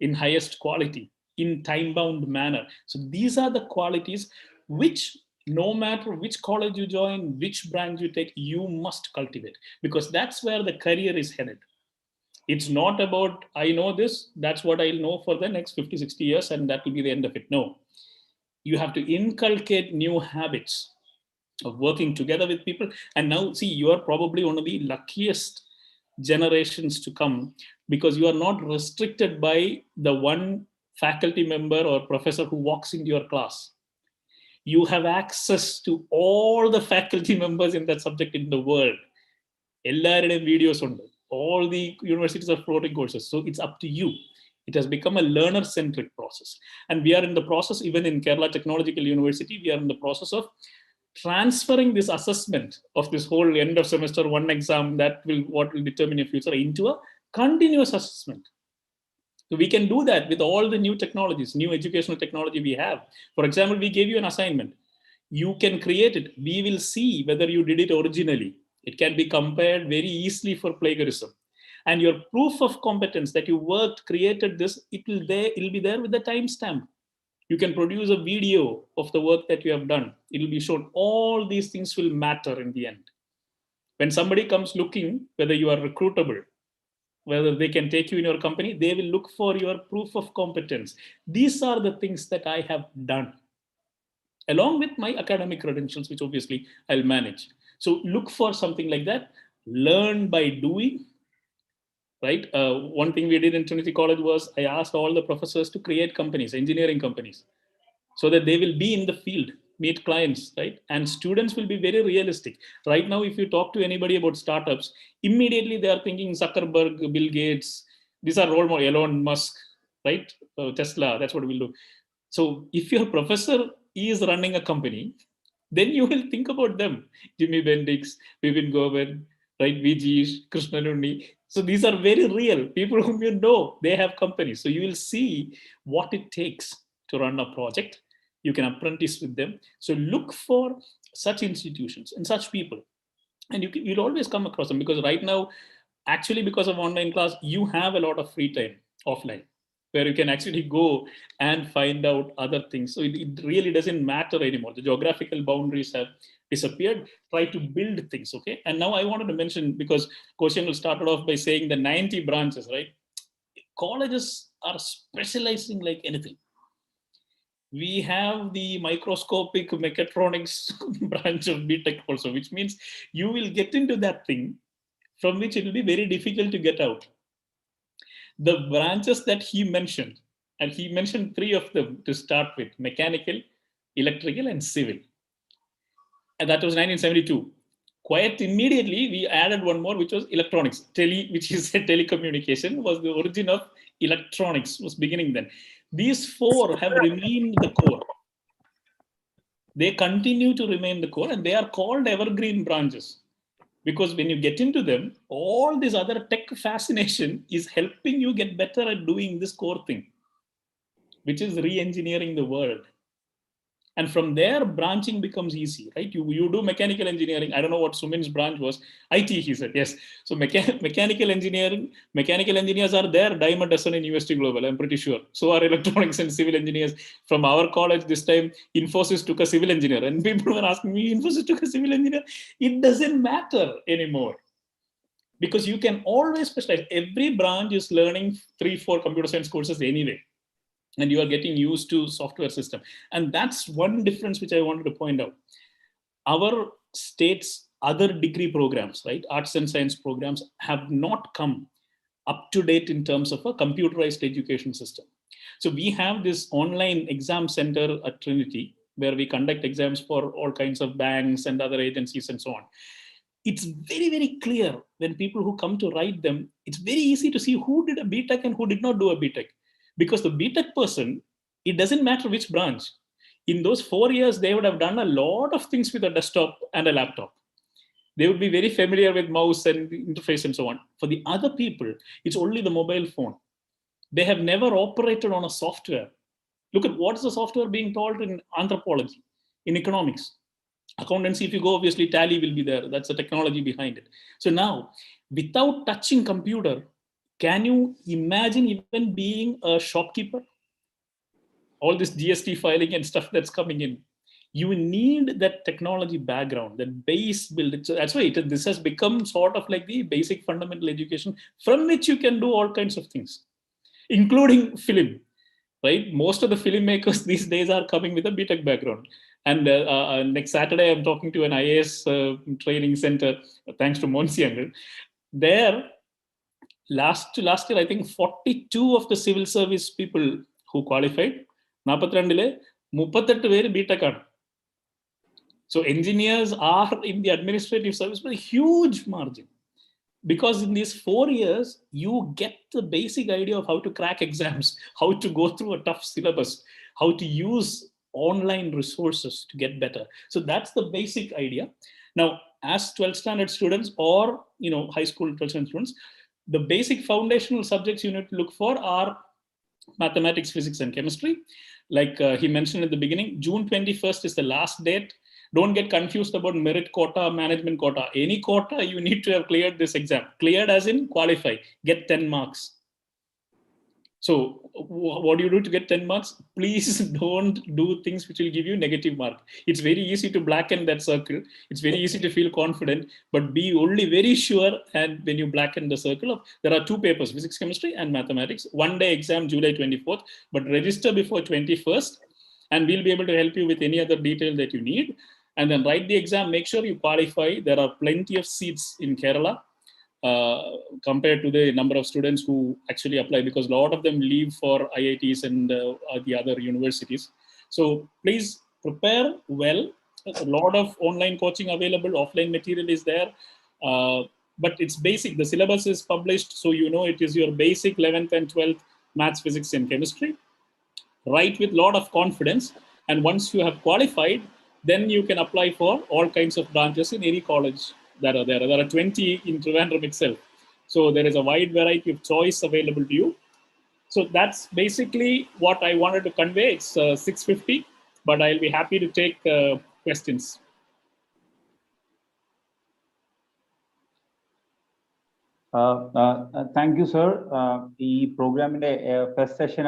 in highest quality, in time-bound manner. So these are the qualities which, no matter which college you join, which branch you take, you must cultivate, because that's where the career is headed. It's not about, I know this, that's what I'll know for the next 50, 60 years, and that will be the end of it. No, you have to inculcate new habits of working together with people. And now, see, you are probably one of the luckiest generations to come, because you are not restricted by the one faculty member or professor who walks into your class. You have access to all the faculty members in that subject in the world. Ellarudeyum videos undu. All the universities are floating courses. So it's up to you. It has become a learner-centric process. And we are in the process, even in Kerala Technological University, we are in the process of transferring this assessment of this whole end of semester one exam that will what will determine your future into a continuous assessment. So we can do that with all the new technologies, new educational technology we have. For example, we gave you an assignment. You can create it. We will see whether you did it originally. It can be compared very easily for plagiarism. And your proof of competence that you worked, created this, it'll be there with the timestamp. You can produce a video of the work that you have done. It'll be shown. All these things will matter in the end. When somebody comes looking whether you are recruitable, whether they can take you in your company, they will look for your proof of competence. These are the things that I have done, along with my academic credentials, which obviously I'll manage. So look for something like that. Learn by doing, right? One thing we did in Trinity College was I asked all the professors to create companies, engineering companies, so that they will be in the field, meet clients, right? And students will be very realistic. Right now, if you talk to anybody about startups, immediately they are thinking Zuckerberg, Bill Gates, these are role models, Elon Musk, right? Tesla, that's what we'll do. So if your professor is running a company, then you will think about them. Jimmy Bendix, Vipin Govind, right? VG, Krishnanunni. So these are very real people whom you know, they have companies. So you will see what it takes to run a project. You can apprentice with them. So look for such institutions and such people. And you'll always come across them, because right now, actually because of online class, you have a lot of free time offline, where you can actually go and find out other things. So it really doesn't matter anymore. The geographical boundaries have disappeared. Try to build things, okay? And now I wanted to mention, because Koshangal started off by saying the 90 branches, right? Colleges are specializing like anything. We have the microscopic mechatronics branch of BTech also, which means you will get into that thing from which it will be very difficult to get out. The branches that he mentioned, and he mentioned 3 of them to start with: mechanical, electrical, and civil. And that was 1972. Quite immediately, we added one more, which was electronics. Which is a telecommunication, was the origin of electronics, was beginning then. These 4 have remained the core. They continue to remain the core, and they are called evergreen branches. Because when you get into them, all this other tech fascination is helping you get better at doing this core thing. which is re-engineering the world. And from there, branching becomes easy, right? You do mechanical engineering. I don't know what Sumin's branch was. IT, he said, yes. So mechanical engineering, mechanical engineers are there, dime a dozen in UST Global, I'm pretty sure. So are electronics and civil engineers. From our college this time, Infosys took a civil engineer. And people were asking me, Infosys took a civil engineer? It doesn't matter anymore. Because you can always specialize. Every branch is learning 3-4 computer science courses anyway. And you are getting used to software system. And that's one difference which I wanted to point out. Our state's other degree programs, right, arts and science programs, have not come up to date in terms of a computerized education system. So we have this online exam center at Trinity, where we conduct exams for all kinds of banks and other agencies and so on. It's very, very clear when people who come to write them, it's very easy to see who did a BTech and who did not do a BTech. Because the BTech person, it doesn't matter which branch. In those 4 years, they would have done a lot of things with a desktop and a laptop. They would be very familiar with mouse and interface and so on. For the other people, it's only the mobile phone. They have never operated on a software. Look at what's the software being taught in anthropology, in economics. Accountancy, if you go, obviously Tally will be there. That's the technology behind it. So now, without touching computer, can you imagine even being a shopkeeper? All this GST filing and stuff that's coming in. You need that technology background, that base build. So that's why this has become sort of like the basic fundamental education from which you can do all kinds of things, including film, right? Most of the filmmakers these days are coming with a BTech background. And next Saturday, I'm talking to an IAS training center, thanks to Monsi Uncle. There, last year, I think 42 of the civil service people who qualified, 42 BTech. So engineers are in the administrative service by a huge margin. Because in these 4 years, you get the basic idea of how to crack exams, how to go through a tough syllabus, how to use online resources to get better. So that's the basic idea. Now, as 12th standard students or high school 12th standard students, the basic foundational subjects you need to look for are mathematics, physics, and chemistry. Like he mentioned at the beginning, June 21st is the last date. Don't get confused about merit quota, management quota. Any quota, you need to have cleared this exam. Cleared as in qualify, get 10 marks. So what do you do to get 10 marks? Please don't do things which will give you negative mark. It's very easy to blacken that circle. It's very easy to feel confident, but be only very sure. And when you blacken the circle, there are 2 papers, physics, chemistry, and mathematics. 1-day exam, July 24th, but register before 21st, and we'll be able to help you with any other detail that you need. And then write the exam, make sure you qualify. There are plenty of seats in Kerala compared to the number of students who actually apply, because a lot of them leave for IITs and the other universities. So please prepare well. A lot of online coaching available, offline material is there. But it's basic. The syllabus is published, so it is your basic 11th and 12th maths, physics, and chemistry. Write with a lot of confidence. And once you have qualified, then you can apply for all kinds of branches in any college that are there. There are 20 in Trivandrum itself. So there is a wide variety of choice available to you. So that's basically what I wanted to convey. It's 6:50, but I'll be happy to take questions. Thank you, sir. The program first session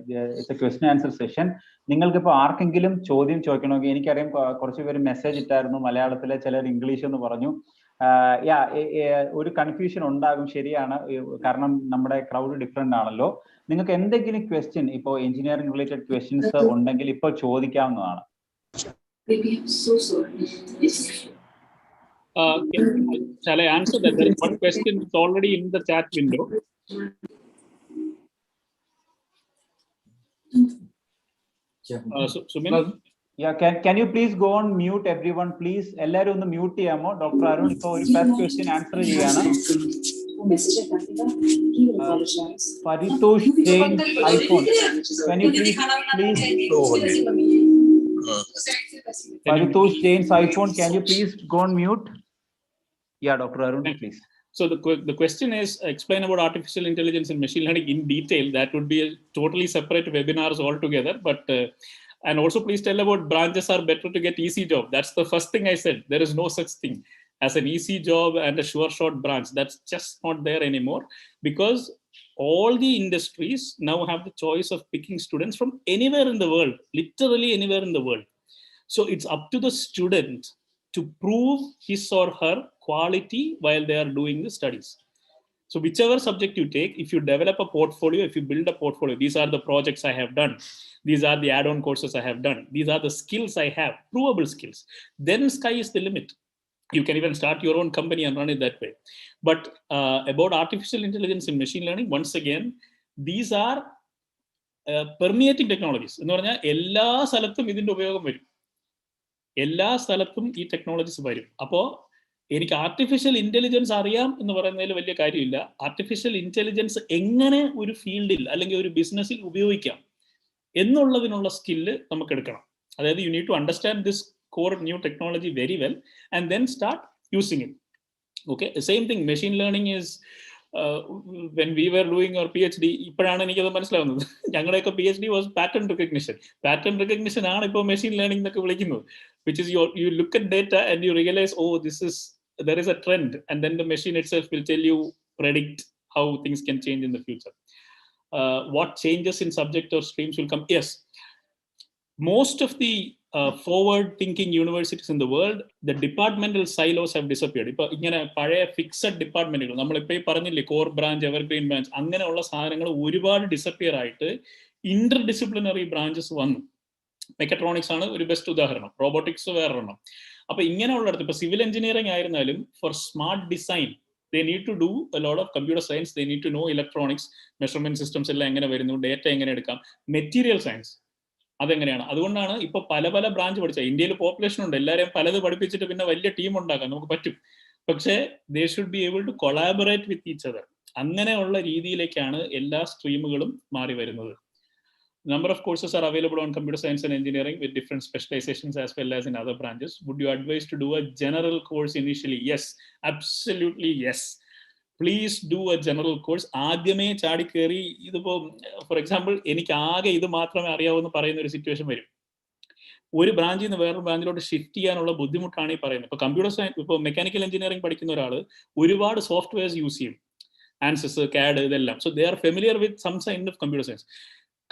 it's a question answer session. നിങ്ങൾക്ക് ഇപ്പോൾ ആർക്കെങ്കിലും ചോദ്യം ചോദിക്കണമെങ്കിൽ എനിക്കറിയാം കുറച്ച് പേര് message ഇട്ടായിരുന്നു മലയാളത്തിലെ, ചിലർ ഇംഗ്ലീഷ് എന്ന് പറഞ്ഞു. ഒരു കൺഫ്യൂഷൻ ഉണ്ടാകും, ശരിയാണ്, കാരണം നമ്മുടെ ക്രൗഡ് ഡിഫറെന്റ് ആണല്ലോ. നിങ്ങൾക്ക് എന്തെങ്കിലും ക്വസ്റ്റ്യൻ ഇപ്പോൾ എഞ്ചിനീയറിംഗ് റിലേറ്റഡ് ക്വസ്റ്റ്യൻസ് ഉണ്ടെങ്കിൽ ഇപ്പോൾ ചോദിക്കാവുന്നതാണ്. Shall I answer that? There is one question that's already in the chat window. Sumin? Yeah, can you please go on mute everyone, please? Ellarum ഒന്ന് mute ചെയ്യാമോ? Doctor Arun ഇപ്പോൾ ഒരു first question answer ചെയ്യാണ്. Paritosh Jain iPhone, can you please Paritosh Jain's iPhone, can you please go on mute? Yeah, Dr. Arun, please. So the question is, explain about artificial intelligence and machine learning in detail. That would be a totally separate webinars altogether. But and also please tell about branches are better to get easy job. That's the first thing I said. There is no such thing as an easy job and a sure shot branch. That's just not there anymore, because all the industries now have the choice of picking students from anywhere in the world, literally anywhere in the world. So it's up to the student to prove his or her quality while they are doing the studies. So whichever subject you take, if you develop a portfolio, if you build a portfolio, these are the projects I have done, these are the add-on courses I have done, these are the skills I have, provable skills, then sky is the limit. You can even start your own company and run it that way. But about artificial intelligence and machine learning, once again, these are permeating technologies. എന്ന് പറഞ്ഞാൽ എല്ലാ സ്ഥലത്തും ഇതിന്റെ ഉപയോഗം വരും, എല്ലാ സ്ഥലത്തും ഈ ടെക്നോളജീസ് വരും. അപ്പോൾ എനിക്ക് ആർട്ടിഫിഷ്യൽ ഇന്റലിജൻസ് അറിയാം എന്ന് പറയുന്നതിൽ വലിയ കാര്യമില്ല. ആർട്ടിഫിഷ്യൽ ഇന്റലിജൻസ് എങ്ങനെ ഒരു ഫീൽഡിൽ അല്ലെങ്കിൽ ഒരു ബിസിനസ്സിൽ ഉപയോഗിക്കാം എന്നുള്ളതിനുള്ള സ്കില്ല് നമുക്ക് എടുക്കണം. അതായത് you need to understand this core new technology very well and then start using it. Okay, the same thing, machine learning is when we were doing our PhD, ഇപ്പോഴാണ് എനിക്കത് മനസ്സിലാവുന്നത്. ഞങ്ങളുടെയൊക്കെ PhD was pattern recognition. Pattern recognition ആണ് ഇപ്പോൾ machine learning എന്നൊക്കെ വിളിക്കുന്നത്, which is you look at data and you realize, oh, there is a trend, and then the machine itself will tell you, predict how things can change in the future. What changes in subject or streams will come? Yes, most of the forward-thinking universities in the world, the departmental silos have disappeared. ഇപ്പോൾ ഇങ്ങനെ പഴയ fixed ഡിപ്പാർട്ട്മെന്റുകൾ, നമ്മളിപ്പോൾ ഈ പറഞ്ഞില്ലേ core branch, evergreen branch, അങ്ങനെയുള്ള സാധനങ്ങൾ ഒരുപാട് disappear ആയിട്ട് ഇന്റർ ഡിസിപ്ലിനറി ബ്രാഞ്ചസ് വന്നു. മെക്കട്രോണിക്സ് ആണ് ഒരു ബെസ്റ്റ് ഉദാഹരണം, റോബോട്ടിക്സ് വേറൊരെണ്ണം. അപ്പൊ ഇങ്ങനെയുള്ളിടത്ത് ഇപ്പൊ സിവിൽ എഞ്ചിനീയറിംഗ് ആയിരുന്നാലും four smart design they need to do a lot of computer science, they need to know electronics, measurement systems എല്ലാം എങ്ങനെ വരുന്നു, ഡേറ്റ എങ്ങനെ എടുക്കാം, മെറ്റീരിയൽ സയൻസ് അതെങ്ങനെയാണ്. അതുകൊണ്ടാണ് ഇപ്പൊ പല പല ബ്രാഞ്ച് പഠിച്ചാൽ ഇന്ത്യയിൽ പോപ്പുലേഷൻ ഉണ്ട്, എല്ലാവരെയും പലത് പഠിപ്പിച്ചിട്ട് പിന്നെ വലിയ ടീം ഉണ്ടാക്കാൻ നമുക്ക് പറ്റും. പക്ഷേ they should be able to collaborate with each other. അങ്ങനെയുള്ള രീതിയിലേക്കാണ് എല്ലാ സ്ട്രീമുകളും മാറി വരുന്നത്. Number of courses are available on computer science and engineering with different specializations as well as in other branches. Would you advise to do a general course initially? Yes, absolutely yes. Please do a general course. ആദ്യമേ ചാടി കയറി ഇതിപ്പോ for example എനിക്ക് ആകെ ഇത് മാത്രമേ അറിയാവൂ എന്ന് പറയുന്ന ഒരു സിറ്റുവേഷൻ വരും. ഒരു ബ്രാഞ്ചിൽ നിന്ന് വേറൊരു ബ്രാഞ്ചിലോട്ട് ഷിഫ്റ്റ് ചെയ്യാനുള്ള ബുദ്ധിമുട്ടാണ് ഈ പറയുന്നത്. ഇപ്പൊ കമ്പ്യൂട്ടർ സയൻസ്, ഇപ്പോൾ മെക്കാനിക്കൽ എഞ്ചിനീയറിംഗ് പഠിക്കുന്ന ഒരാൾ ഒരുപാട് സോഫ്റ്റ്വെയർസ് യൂസ് ചെയ്യും, ആൻസസ്, CAD ഇതെല്ലാം. So they are familiar with some kind of computer science.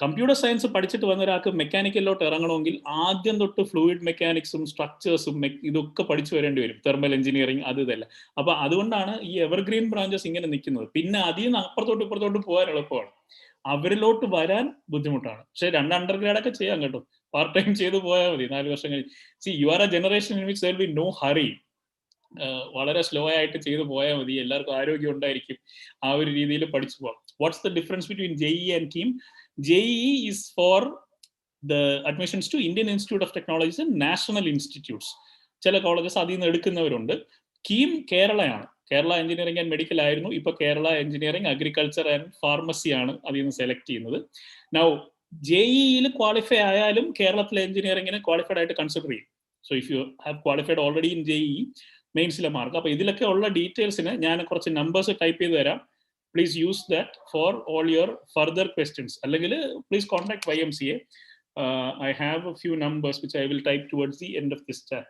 Computer science പഠിച്ചിട്ട് വന്ന ഒരാൾക്ക് മെക്കാനിക്കലിലോട്ട് ഇറങ്ങണമെങ്കിൽ ആദ്യം തൊട്ട് ഫ്ലൂയിഡ് മെക്കാനിക്സും സ്ട്രക്ചേഴ്സും ഇതൊക്കെ പഠിച്ചു വരേണ്ടി വരും, തെർമൽ എഞ്ചിനീയറിംഗ് അത് ഇതല്ല. അപ്പൊ അതുകൊണ്ടാണ് ഈ എവർഗ്രീൻ ബ്രാഞ്ചസ് ഇങ്ങനെ നിൽക്കുന്നത്. പിന്നെ അതിൽ നിന്ന് അപ്പുറത്തോട്ട് ഇപ്പുറത്തോട്ട് പോകാൻ എളുപ്പമാണ്, അവരിലോട്ട് വരാൻ ബുദ്ധിമുട്ടാണ്. പക്ഷെ 2 അണ്ടർ ഗ്രാഡ് ഒക്കെ ചെയ്യാം കേട്ടോ, പാർട്ട് ടൈം ചെയ്ത് പോയാൽ മതി 4 വർഷം കഴിഞ്ഞ്. See you are a generation in which there will be no hurry. വളരെ സ്ലോ ആയിട്ട് ചെയ്ത് പോയാൽ മതി, എല്ലാവർക്കും ആരോഗ്യം ഉണ്ടായിരിക്കും, ആ ഒരു രീതിയിൽ പഠിച്ചു പോകാം. What's the difference between JEE and KEAM? JEE is for the admissions to Indian Institute of Technology and national institutes. ചില കോളേജസ് അതിൽ നിന്ന് എടുക്കുന്നവരുണ്ട്. KEAM കേരളയാണ്, കേരള എഞ്ചിനീയറിംഗ് ആൻഡ് മെഡിക്കൽ ആയിരുന്നു, ഇപ്പൊ Kerala engineering agriculture and pharmacy ആണ് അതിൽ നിന്ന് സെലക്ട് ചെയ്യുന്നത്. നൗ JEE ക്വാളിഫൈ ആയാലും കേരളത്തിലെ എഞ്ചിനീയറിംഗിന് ക്വാളിഫൈഡ് ആയിട്ട് കൺസിഡർ ചെയ്യും. So if you have qualified already in JEE മെയിൻസിലെ മാർക്ക്. അപ്പൊ ഇതിലൊക്കെ ഉള്ള ഡീറ്റെയിൽസിന് ഞാൻ കുറച്ച് നമ്പേഴ്സ് ടൈപ്പ് ചെയ്ത് തരാം. Please use that for all your further questions. Allengil please contact YMCA. I have a few numbers which I will type towards the end of this chat.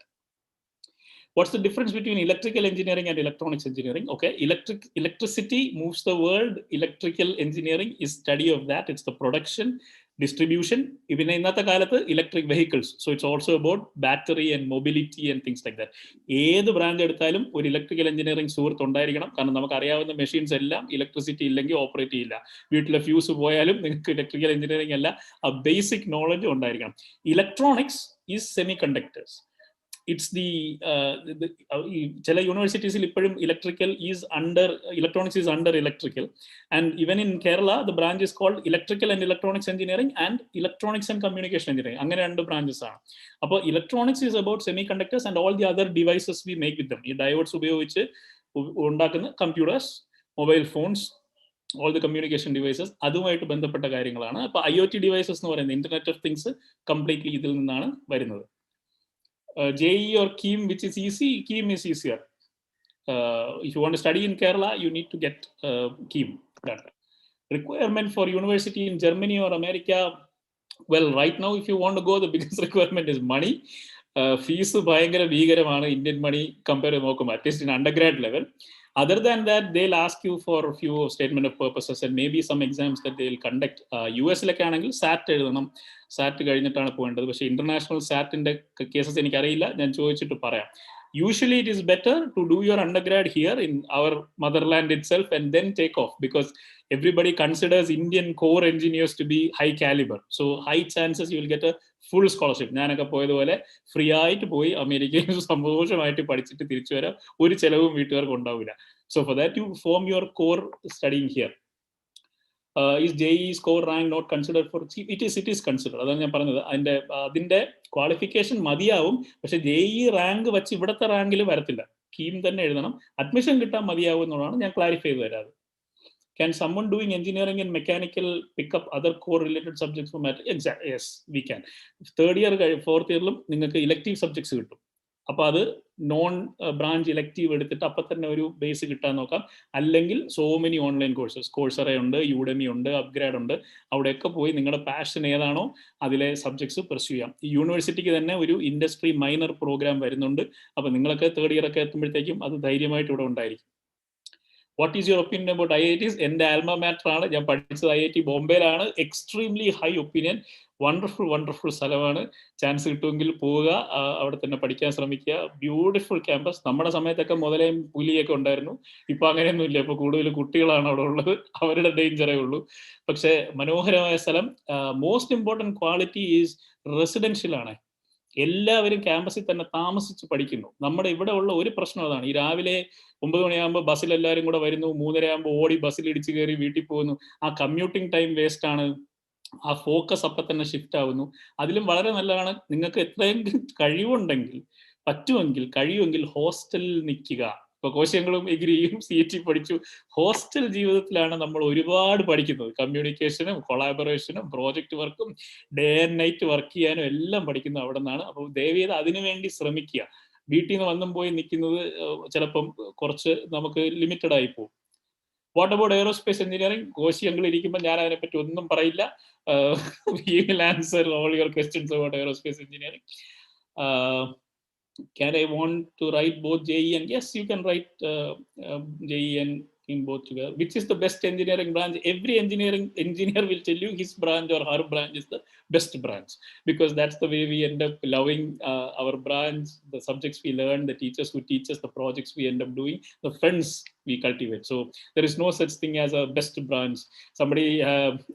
What's the difference between electrical engineering and electronics engineering? Okay, electricity moves the world. Electrical engineering is study of that. It's the production, distribution. Even innathe kalathu electric vehicles, so it's also about battery and mobility and things like that. ഏത് branch എടുത്താലും ഒരു electrical engineering സുഹൃത്ത് ഉണ്ടായിരിക്കണം. കാരണം നമുക്ക് അറിയാവുന്ന machines എല്ലാം electricity ഇല്ലെങ്കിൽ ഓപ്പറേറ്റ് ചെയ്യില്ല. വീട്ടിലെ ഫ്യൂസ് പോയാലും നിങ്ങൾക്ക് ഇലക്ട്രിക്കൽ എഞ്ചിനീയറിംഗ് അല്ല, ആ ബേസിക് നോളജ് ഉണ്ടായിരിക്കണം. Electronics is semi conductors. It's the ചില യൂണിവേഴ്സിറ്റീസിൽ ഇപ്പോഴും electronics is under electrical, and even in Kerala the branch is called electrical and electronics engineering and electronics and communication engineering. അങ്ങനെ 2 branches ആണ്. അപ്പോൾ electronics is about semiconductors and all the other devices we make with them. ഈ diodes ഉപയോഗിച്ച് ഉണ്ടാക്കുന്ന computers, mobile phones, all the communication devices, അതുമായിട്ട് ബന്ധപ്പെട്ട കാര്യങ്ങളാണ്. അപ്പോൾ IoT devices എന്ന് പറയുന്നത് ഇന്റർനെറ്റ് ഓഫ് തിങ്സ് കംപ്ലീറ്റ്ലി ഇതിൽ നിന്നാണ് വരുന്നത്. JEE or KEAM, which is easy? KEAM is easier. if you want to study in Kerala, you need to get KEAM done. Requirement for university in Germany or America, well, right now, if you want to go, the biggest requirement is money. Fees ഭയങ്കര ഭീകരമാണ് Indian money compare ചെയ്ത് നോക്കുമ്പോൾ, at least in undergrad level. Other than that, they'll ask you for a few statement of purposes and maybe some exams that they'll conduct. US-ലൊക്കെ ആണെങ്കിൽ സാറ്റ് എഴുതണം, സാറ്റ് കഴിഞ്ഞിട്ടാണ് പോകേണ്ടത്. പക്ഷേ international സാറ്റിന്റെ cases എനിക്കറിയില്ല, ഞാൻ ചോദിച്ചിട്ട് പറയാം. Usually it is better to do your undergrad here in our motherland itself and then take off, because everybody considers Indian core engineers to be high caliber. So high chances you will get a full scholarship. ഞാനൊക്കെ പോയതുപോലെ free ആയിട്ട് പോയി അമേരിക്കയിൽ സന്തോഷമായിട്ട് പഠിച്ചിട്ട് തിരിച്ചു വരാം, ഒരു ചെലവും വീട്ടുകാർക്ക് ഉണ്ടാവില്ല. So for that you form your core studying here. Is JEE score rank not considered for chief? It is considered. അതാണ് ഞാൻ പറഞ്ഞത്. അതിന്റെ ക്വാളിഫിക്കേഷൻ മതിയാവും, പക്ഷെ JEE റാങ്ക് വെച്ച് ഇവിടുത്തെ റാങ്കിൽ വരത്തില്ല. കീം തന്നെ എഴുതണം, അഡ്മിഷൻ കിട്ടാൻ മതിയാവും എന്നുള്ളതാണ് ഞാൻ ക്ലാരിഫൈ ചെയ്ത് തരാറ്. Can someone doing engineering and mechanical pick up other core related subjects for math? Exactly, yes, we can. Third year, fourth year നിങ്ങൾക്ക് ഇലക്റ്റീവ് സബ്ജക്ട്സ് കിട്ടും. അപ്പോൾ അത് നോൺ ബ്രാഞ്ച് ഇലക്റ്റീവ് എടുത്തിട്ട് അപ്പം തന്നെ ഒരു ബേസ് കിട്ടാൻ നോക്കാം. അല്ലെങ്കിൽ so many online courses, Coursera ഉണ്ട്, യൂഡെമി ഉണ്ട്, അപ്ഗ്രേഡ് ഉണ്ട്. അവിടെയൊക്കെ പോയി നിങ്ങളുടെ പാഷൻ ഏതാണോ അതിലെ സബ്ജക്ട്സ് പെർസ്യൂ ചെയ്യാം. ഈ യൂണിവേഴ്സിറ്റിക്ക് തന്നെ ഒരു ഇൻഡസ്ട്രി മൈനർ പ്രോഗ്രാം വരുന്നുണ്ട്. അപ്പോൾ നിങ്ങളൊക്കെ തേർഡ് ഇയർ ഒക്കെ എത്തുമ്പോഴത്തേക്കും അത് ധൈര്യമായിട്ട് ഇവിടെ ഉണ്ടായിരിക്കും. What is your opinion about IITs? എൻ്റെ ആൽമ മാറ്റർ ആണ്, ഞാൻ പഠിച്ചത് IIT ബോംബെയിലാണ്. എക്സ്ട്രീംലി ഹൈ ഒപ്പീനിയൻ, വണ്ടർഫുൾ സ്ഥലമാണ്. ചാൻസ് കിട്ടുമെങ്കിൽ പോവുക, അവിടെ തന്നെ പഠിക്കാൻ ശ്രമിക്കുക. Beautiful campus. നമ്മുടെ സമയത്തൊക്കെ മുതലേയും പുലിയൊക്കെ ഉണ്ടായിരുന്നു, ഇപ്പൊ അങ്ങനെയൊന്നും ഇല്ല. ഇപ്പൊ കൂടുതൽ കുട്ടികളാണ് അവിടെ ഉള്ളത്, അവരുടെ ഡേഞ്ചറേ ഉള്ളൂ. പക്ഷെ മനോഹരമായ സ്ഥലം. Most important quality is residential ആണ്. എല്ലാവരും ക്യാമ്പസിൽ തന്നെ താമസിച്ച് പഠിക്കുന്നു. നമ്മുടെ ഇവിടെ ഉള്ള ഒരു പ്രശ്നം അതാണ്. ഈ രാവിലെ 9 മണിയാകുമ്പോൾ ബസ്സിൽ എല്ലാവരും കൂടെ വരുന്നു, 3:30 ആകുമ്പോൾ ഓടി ബസ്സിൽ ഇടിച്ചു കയറി വീട്ടിൽ പോകുന്നു. ആ കമ്മ്യൂട്ടിംഗ് ടൈം വേസ്റ്റ് ആണ്. ആ ഫോക്കസ് അപ്പം തന്നെ ഷിഫ്റ്റ് ആവുന്നു. അതിലും വളരെ നല്ലതാണ്, നിങ്ങൾക്ക് എത്രയെങ്കിലും കഴിയുമെങ്കിൽ ഹോസ്റ്റലിൽ നിൽക്കുക. ഇപ്പൊ കോശങ്ങളും എഗ്രിയും CET പഠിച്ചു. ഹോസ്റ്റൽ ജീവിതത്തിലാണ് നമ്മൾ ഒരുപാട് പഠിക്കുന്നത്. കമ്മ്യൂണിക്കേഷനും കൊളാബറേഷനും പ്രോജക്റ്റ് വർക്കും ഡേ ആൻഡ് നൈറ്റ് വർക്ക് ചെയ്യാനും എല്ലാം പഠിക്കുന്നത് അവിടെ നിന്നാണ്. അപ്പോൾ ദയവേത് അതിനുവേണ്ടി ശ്രമിക്കുക. വീട്ടിൽ നിന്ന് വന്നും പോയി നിൽക്കുന്നത് ചിലപ്പം കുറച്ച് നമുക്ക് ലിമിറ്റഡ് ആയി പോകും. What about aerospace engineering? കോശിയങ്ങൾ ഇരിക്കുമ്പോൾ ഞാൻ അതിനെപ്പറ്റി ഒന്നും പറയില്ല. We will answer all your questions about aerospace engineering. Can I want to write both JEE and? Yes, you can write JEE and in both together. Which is the best engineering branch? Every engineer will tell you his branch or her branch is the best branch, because that's the way we end up loving our branch, the subjects we learn, the teachers who teach us, the projects we end up doing, the friends we cultivate. So there is no such thing as a best branch. Somebody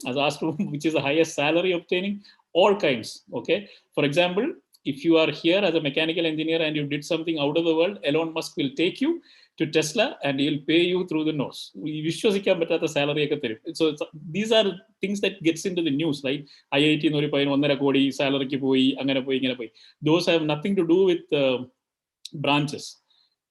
has asked which is the highest salary obtaining. All kinds. Okay, for example, if you are here as a mechanical engineer and you did something out of the world, Elon Musk will take you to Tesla and he'll pay you through the nose. വിശ്വസിക്കാൻ പറ്റാത്ത salary ഒക്കെ തരും. So these are things that gets into the news, right? IIT എന്ന് ഒരു 1.5 കോടി സാലറിക്ക് പോയി, അങ്ങനെ പോയി, ഇങ്ങനെ പോയി. Those have nothing to do with branches.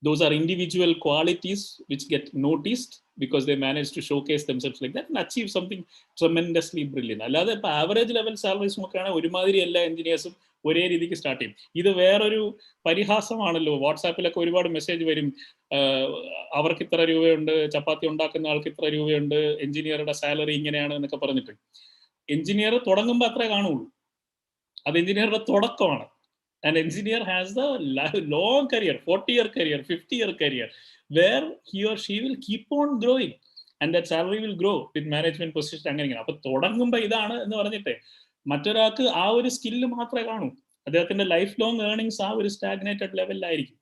Those are individual qualities which get noticed because they manage to showcase themselves like that and achieve something tremendously brilliant. അല്ലാതെ ഇപ്പൊ ആവറേജ് ലെവൽ സാലറീസ് നോക്കുകയാണെങ്കിൽ ഒരുമാതിരി എല്ലാ എഞ്ചിനീയേഴ്സും ഒരേ രീതിക്ക് സ്റ്റാർട്ട് ചെയ്യും. ഇത് വേറൊരു പരിഹാസമാണല്ലോ. വാട്സാപ്പിലൊക്കെ ഒരുപാട് മെസ്സേജ് വരും, അവർക്ക് ഇത്ര രൂപയുണ്ട്, ചപ്പാത്തി ഉണ്ടാക്കുന്ന ആൾക്ക് ഇത്ര രൂപയുണ്ട്, എഞ്ചിനീയറുടെ സാലറി ഇങ്ങനെയാണ് എന്നൊക്കെ പറഞ്ഞിട്ട്. എഞ്ചിനീയർ തുടങ്ങുമ്പോൾ അത്രേ കാണുള്ളൂ, അത് എഞ്ചിനീയറുടെ തുടക്കമാണ്. An engineer has the long career, 40-year career, 50-year career, where he or she will keep on growing and that salary will grow with management position. അങ്ങനെ അപ്പൊ തുടങ്ങുമ്പോൾ ഇതാണ് എന്ന് പറഞ്ഞിട്ട് മറ്റൊരാൾക്ക് ആ ഒരു സ്കില്ല് മാത്രമേ കാണൂ. അദ്ദേഹത്തിന്റെ ലൈഫ് ലോങ് ഏർണിങ്സ് ആ ഒരു സ്റ്റാഗ്നേറ്റഡ് ലെവലിലായിരിക്കും.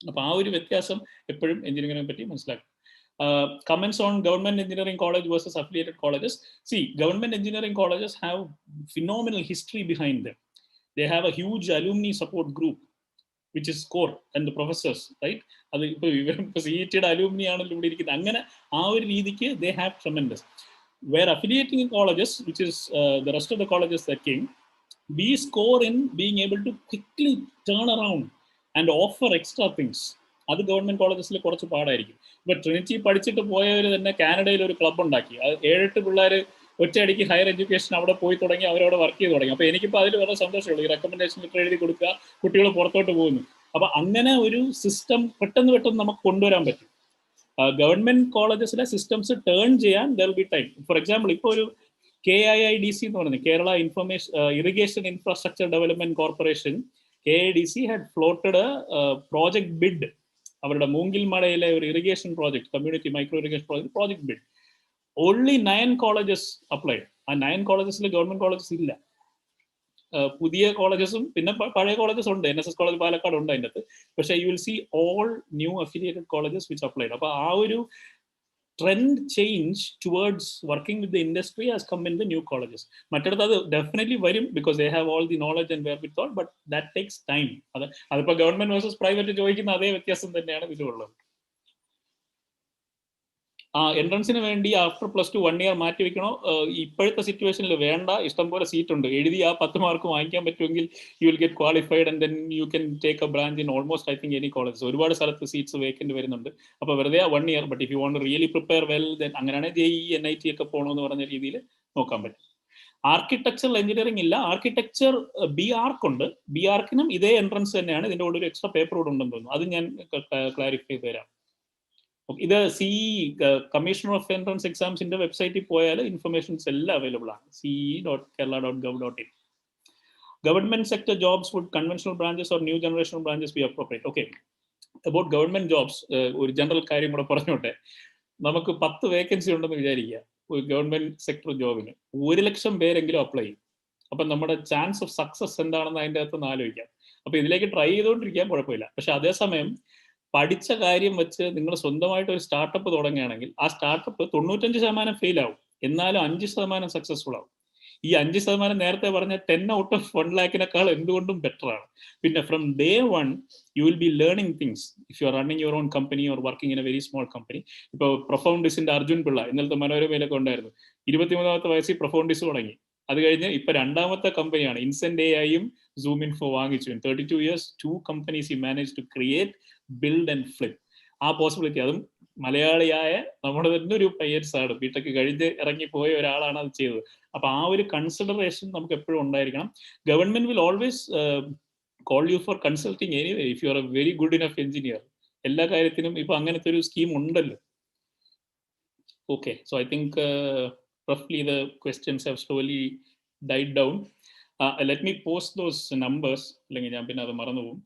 അപ്പൊ ആ ഒരു വ്യത്യാസം എപ്പോഴും എഞ്ചിനീയറിംഗിനെ പറ്റി മനസ്സിലാക്കും. Comments on government engineering college versus affiliated colleges. See, government engineering colleges have phenomenal history behind them. They have a huge alumni support group, which is core, and the professors, right? അത് ഇപ്പൊ CETയുടെ alumni ആണല്ലോ ഇവിടെ ഇരിക്കുന്നത്. അങ്ങനെ ആ ഒരു രീതിക്ക് they have tremendous. Where affiliating colleges, which is the rest of the colleges that came, we score in being able to quickly turn around and offer extra things. അത് ഗവൺമെന്റ് കോളേജസിൽ കുറച്ച് പാടായിരിക്കും. ഇപ്പൊ ട്രിനിറ്റി പഠിച്ചിട്ട് പോയവർ തന്നെ കാനഡയിൽ ഒരു ക്ലബ് ഉണ്ടാക്കി. 7-8 പിള്ളേർ ഒറ്റയടിക്ക് ഹയർ എഡ്യൂക്കേഷൻ അവിടെ പോയി തുടങ്ങി, അവരവിടെ വർക്ക് ചെയ്ത് തുടങ്ങി. അപ്പോൾ എനിക്കിപ്പോൾ അതിൽ വളരെ സന്തോഷമുള്ളൂ. ഈ റെക്കമെൻഡേഷൻ ലെറ്റർ എഴുതി കൊടുക്കുക, കുട്ടികൾ പുറത്തോട്ട് പോകുന്നു. അപ്പൊ അങ്ങനെ ഒരു സിസ്റ്റം പെട്ടെന്ന് നമുക്ക് കൊണ്ടുവരാൻ പറ്റും. ഗവൺമെന്റ് കോളേജസിലെ സിസ്റ്റംസ് ടേൺ ചെയ്യാൻ there will be time. For example, ഇപ്പോൾ ഒരു KIIDC എന്ന് പറയുന്നത്, Kerala irrigation infrastructure development corporation, KIIDC had floated project bid. അവരുടെ മൂങ്കിൽ മടയിലെ ഒരു irrigation project, community micro irrigation project bid. Only 9 colleges apply. ആ 9 കോളേജസിൽ ഗവൺമെന്റ് കോളേജസ് ഇല്ല. പുതിയ കോളേജസും പിന്നെ പഴയ കോളേജസ് ഉണ്ട്. NSS കോളേജ് പാലക്കാട് ഉണ്ട് അതിൻ്റെ അകത്ത്. പക്ഷേ you will see all new affiliated colleges which applied. അപ്പോൾ ആ ഒരു trend change towards working with the industry has come in the new colleges. മറ്റിടത്ത് അത് ഡെഫിനറ്റ്ലി വരും, because they have all the knowledge and wherewithal, but that takes time. അതിപ്പോൾ government versus private ചോദിക്കുന്ന അതേ വ്യത്യാസം തന്നെയാണ് ഇതിലുള്ളത്. എൻട്രൻസിന് വേണ്ടി ആഫ്റ്റർ +2 1 ഇയർ മാറ്റി വെക്കണോ? ഇപ്പോഴത്തെ സിറ്റുവേഷനിൽ വേണ്ട. ഇഷ്ടംപോലെ സീറ്റ് ഉണ്ട്. എഴുതി ആ 10 മാർക്ക് വാങ്ങിക്കാൻ പറ്റുമെങ്കിൽ you will get qualified and then you can take A branch in almost I think any college. ഒരുപാട് സ്ഥലത്ത് സീറ്റ്സ് വേക്കൻറ്റ് വരുന്നുണ്ട്. അപ്പോൾ വെറുതെ 1 year, but if you want really prepare well, then അങ്ങനെയാണെങ്കിൽ JEE NIT ഒക്കെ പോകണമെന്ന് പറഞ്ഞ രീതിയിൽ നോക്കാൻ പറ്റും. ആർക്കിടെക്ചറൽ എഞ്ചിനീയറിംഗ് ഇല്ല. ആർക്കിടെക്ചർ BArch ഉണ്ട്. BArchനും ഇതേ എൻട്രൻസ് തന്നെയാണ്. ഇതിൻ്റെ കൂടെ ഒരു എക്സ്ട്രാ പേപ്പർ കൂടെ ഉണ്ടെന്ന് തോന്നുന്നു. അത് ഞാൻ ക്ലാരിഫൈ ചെയ്ത് തരാം. ഇത് കമ്മീഷണർ ഓഫ് എൻട്രൻസ് എക്സാംസിന്റെ വെബ്സൈറ്റിൽ പോയാൽ ഇൻഫർമേഷൻസ് എല്ലാം അവൈലബിൾ ആണ്. ce.kerala.gov.in. Government sector jobs would conventional branches or new generational branches be appropriate? Okay, about government jobs, ഒരു ജനറൽ കാര്യം കൂടെ പറഞ്ഞോട്ടെ. നമുക്ക് 10 വേക്കൻസി ഉണ്ടെന്ന് വിചാരിക്കുക. ഒരു ഗവൺമെന്റ് സെക്ടർ ജോബിന് 1 ലക്ഷം പേരെങ്കിലും അപ്ലൈ ചെയ്യും. അപ്പം നമ്മുടെ ചാൻസ് ഓഫ് സക്സസ് എന്താണെന്ന് അതിൻ്റെ അകത്ത് ആലോചിക്കാം. അപ്പൊ ഇതിലേക്ക് ട്രൈ ചെയ്തുകൊണ്ടിരിക്കാൻ കുഴപ്പമില്ല. പക്ഷെ അതേസമയം പഠിച്ച കാര്യം വെച്ച് നിങ്ങൾ സ്വന്തമായിട്ട് ഒരു സ്റ്റാർട്ടപ്പ് തുടങ്ങുകയാണെങ്കിൽ ആ സ്റ്റാർട്ടപ്പ് 95% ഫെയിൽ ആവും, എന്നാലും 5% സക്സസ്ഫുൾ ആവും. ഈ 5% നേരത്തെ പറഞ്ഞ 10 out of 1 lakhനേക്കാൾ എന്തുകൊണ്ടും ബെറ്റർ ആണ്. പിന്നെ from day 1 you will be learning things if you are running your own company or working in A very small company. ഇപ്പോൾ പ്രൊഫൗണ്ടിസിന്റെ അർജുൻ പിള്ള ഇന്നലത്തെ മനോരമയിലൊക്കെ ഉണ്ടായിരുന്നു. 23ാമത്തെ വയസ്സിൽ പ്രൊഫൗണ്ടിസ് തുടങ്ങി. അത് കഴിഞ്ഞ് ഇപ്പൊ 2ാമത്തെ കമ്പനിയാണ് ഇൻസെന്റ് AIയും സൂം ഇൻഫോ വാങ്ങിച്ചു. In 32 years 2 companies he managed to create, build and flip. ആ പോസിബിലിറ്റി, അതും മലയാളിയായ നമ്മുടെ തന്നെ ഒരു പയ്യൻസാണ്, ബിടെക് കഴിഞ്ഞ് ഇറങ്ങിപ്പോയ ഒരാളാണ് അത് ചെയ്തത്. അപ്പൊ ആ ഒരു കൺസിഡറേഷൻ നമുക്ക് എപ്പോഴും ഉണ്ടായിരിക്കണം. Government will always call you for consulting anyway if you are A very good enough engineer. എല്ലാ കാര്യത്തിനും ഇപ്പൊ അങ്ങനത്തെ ഒരു സ്കീം ഉണ്ടല്ലോ. Okay, so I think roughly the questions have slowly died down. Let me post those numbers. അല്ലെങ്കിൽ ഞാൻ പിന്നെ അത് മറന്നു പോകും.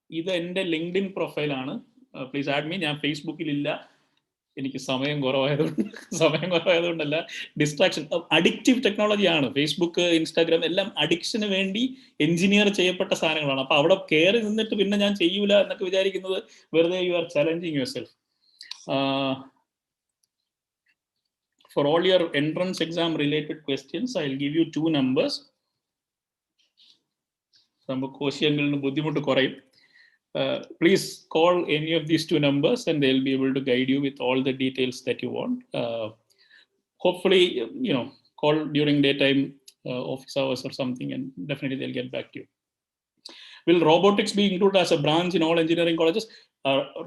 ഇത് എൻ്റെ ലിങ്ക്ഡിൻ പ്രൊഫൈലാണ്. Please add me. ഞാൻ ഫേസ്ബുക്കിൽ ഇല്ല, എനിക്ക് സമയം കുറവായതുകൊണ്ടല്ല, ഡിസ്ട്രാക്ഷൻ. അഡിക്റ്റീവ് ടെക്നോളജിയാണ് ഫേസ്ബുക്ക്, ഇൻസ്റ്റാഗ്രാം എല്ലാം അഡിക്ഷന് വേണ്ടി എഞ്ചിനീയർ ചെയ്യപ്പെട്ട സാധനങ്ങളാണ്. അപ്പൊ അവിടെ കയറി നിന്നിട്ട് പിന്നെ ഞാൻ ചെയ്യൂല എന്നൊക്കെ വിചാരിക്കുന്നത് വെറുതെ you are challenging your self. For all your entrance exam related questions, I'll give you 2 numbers. നമുക്ക് കോശിയങ്ങളിൽ ബുദ്ധിമുട്ട് കുറയും. Please call any of these 2 numbers and they'll be able to guide you with all the details that you want. Hopefully, call during daytime office hours or something, and definitely they'll get back to you. Will robotics be included as a branch in all engineering colleges?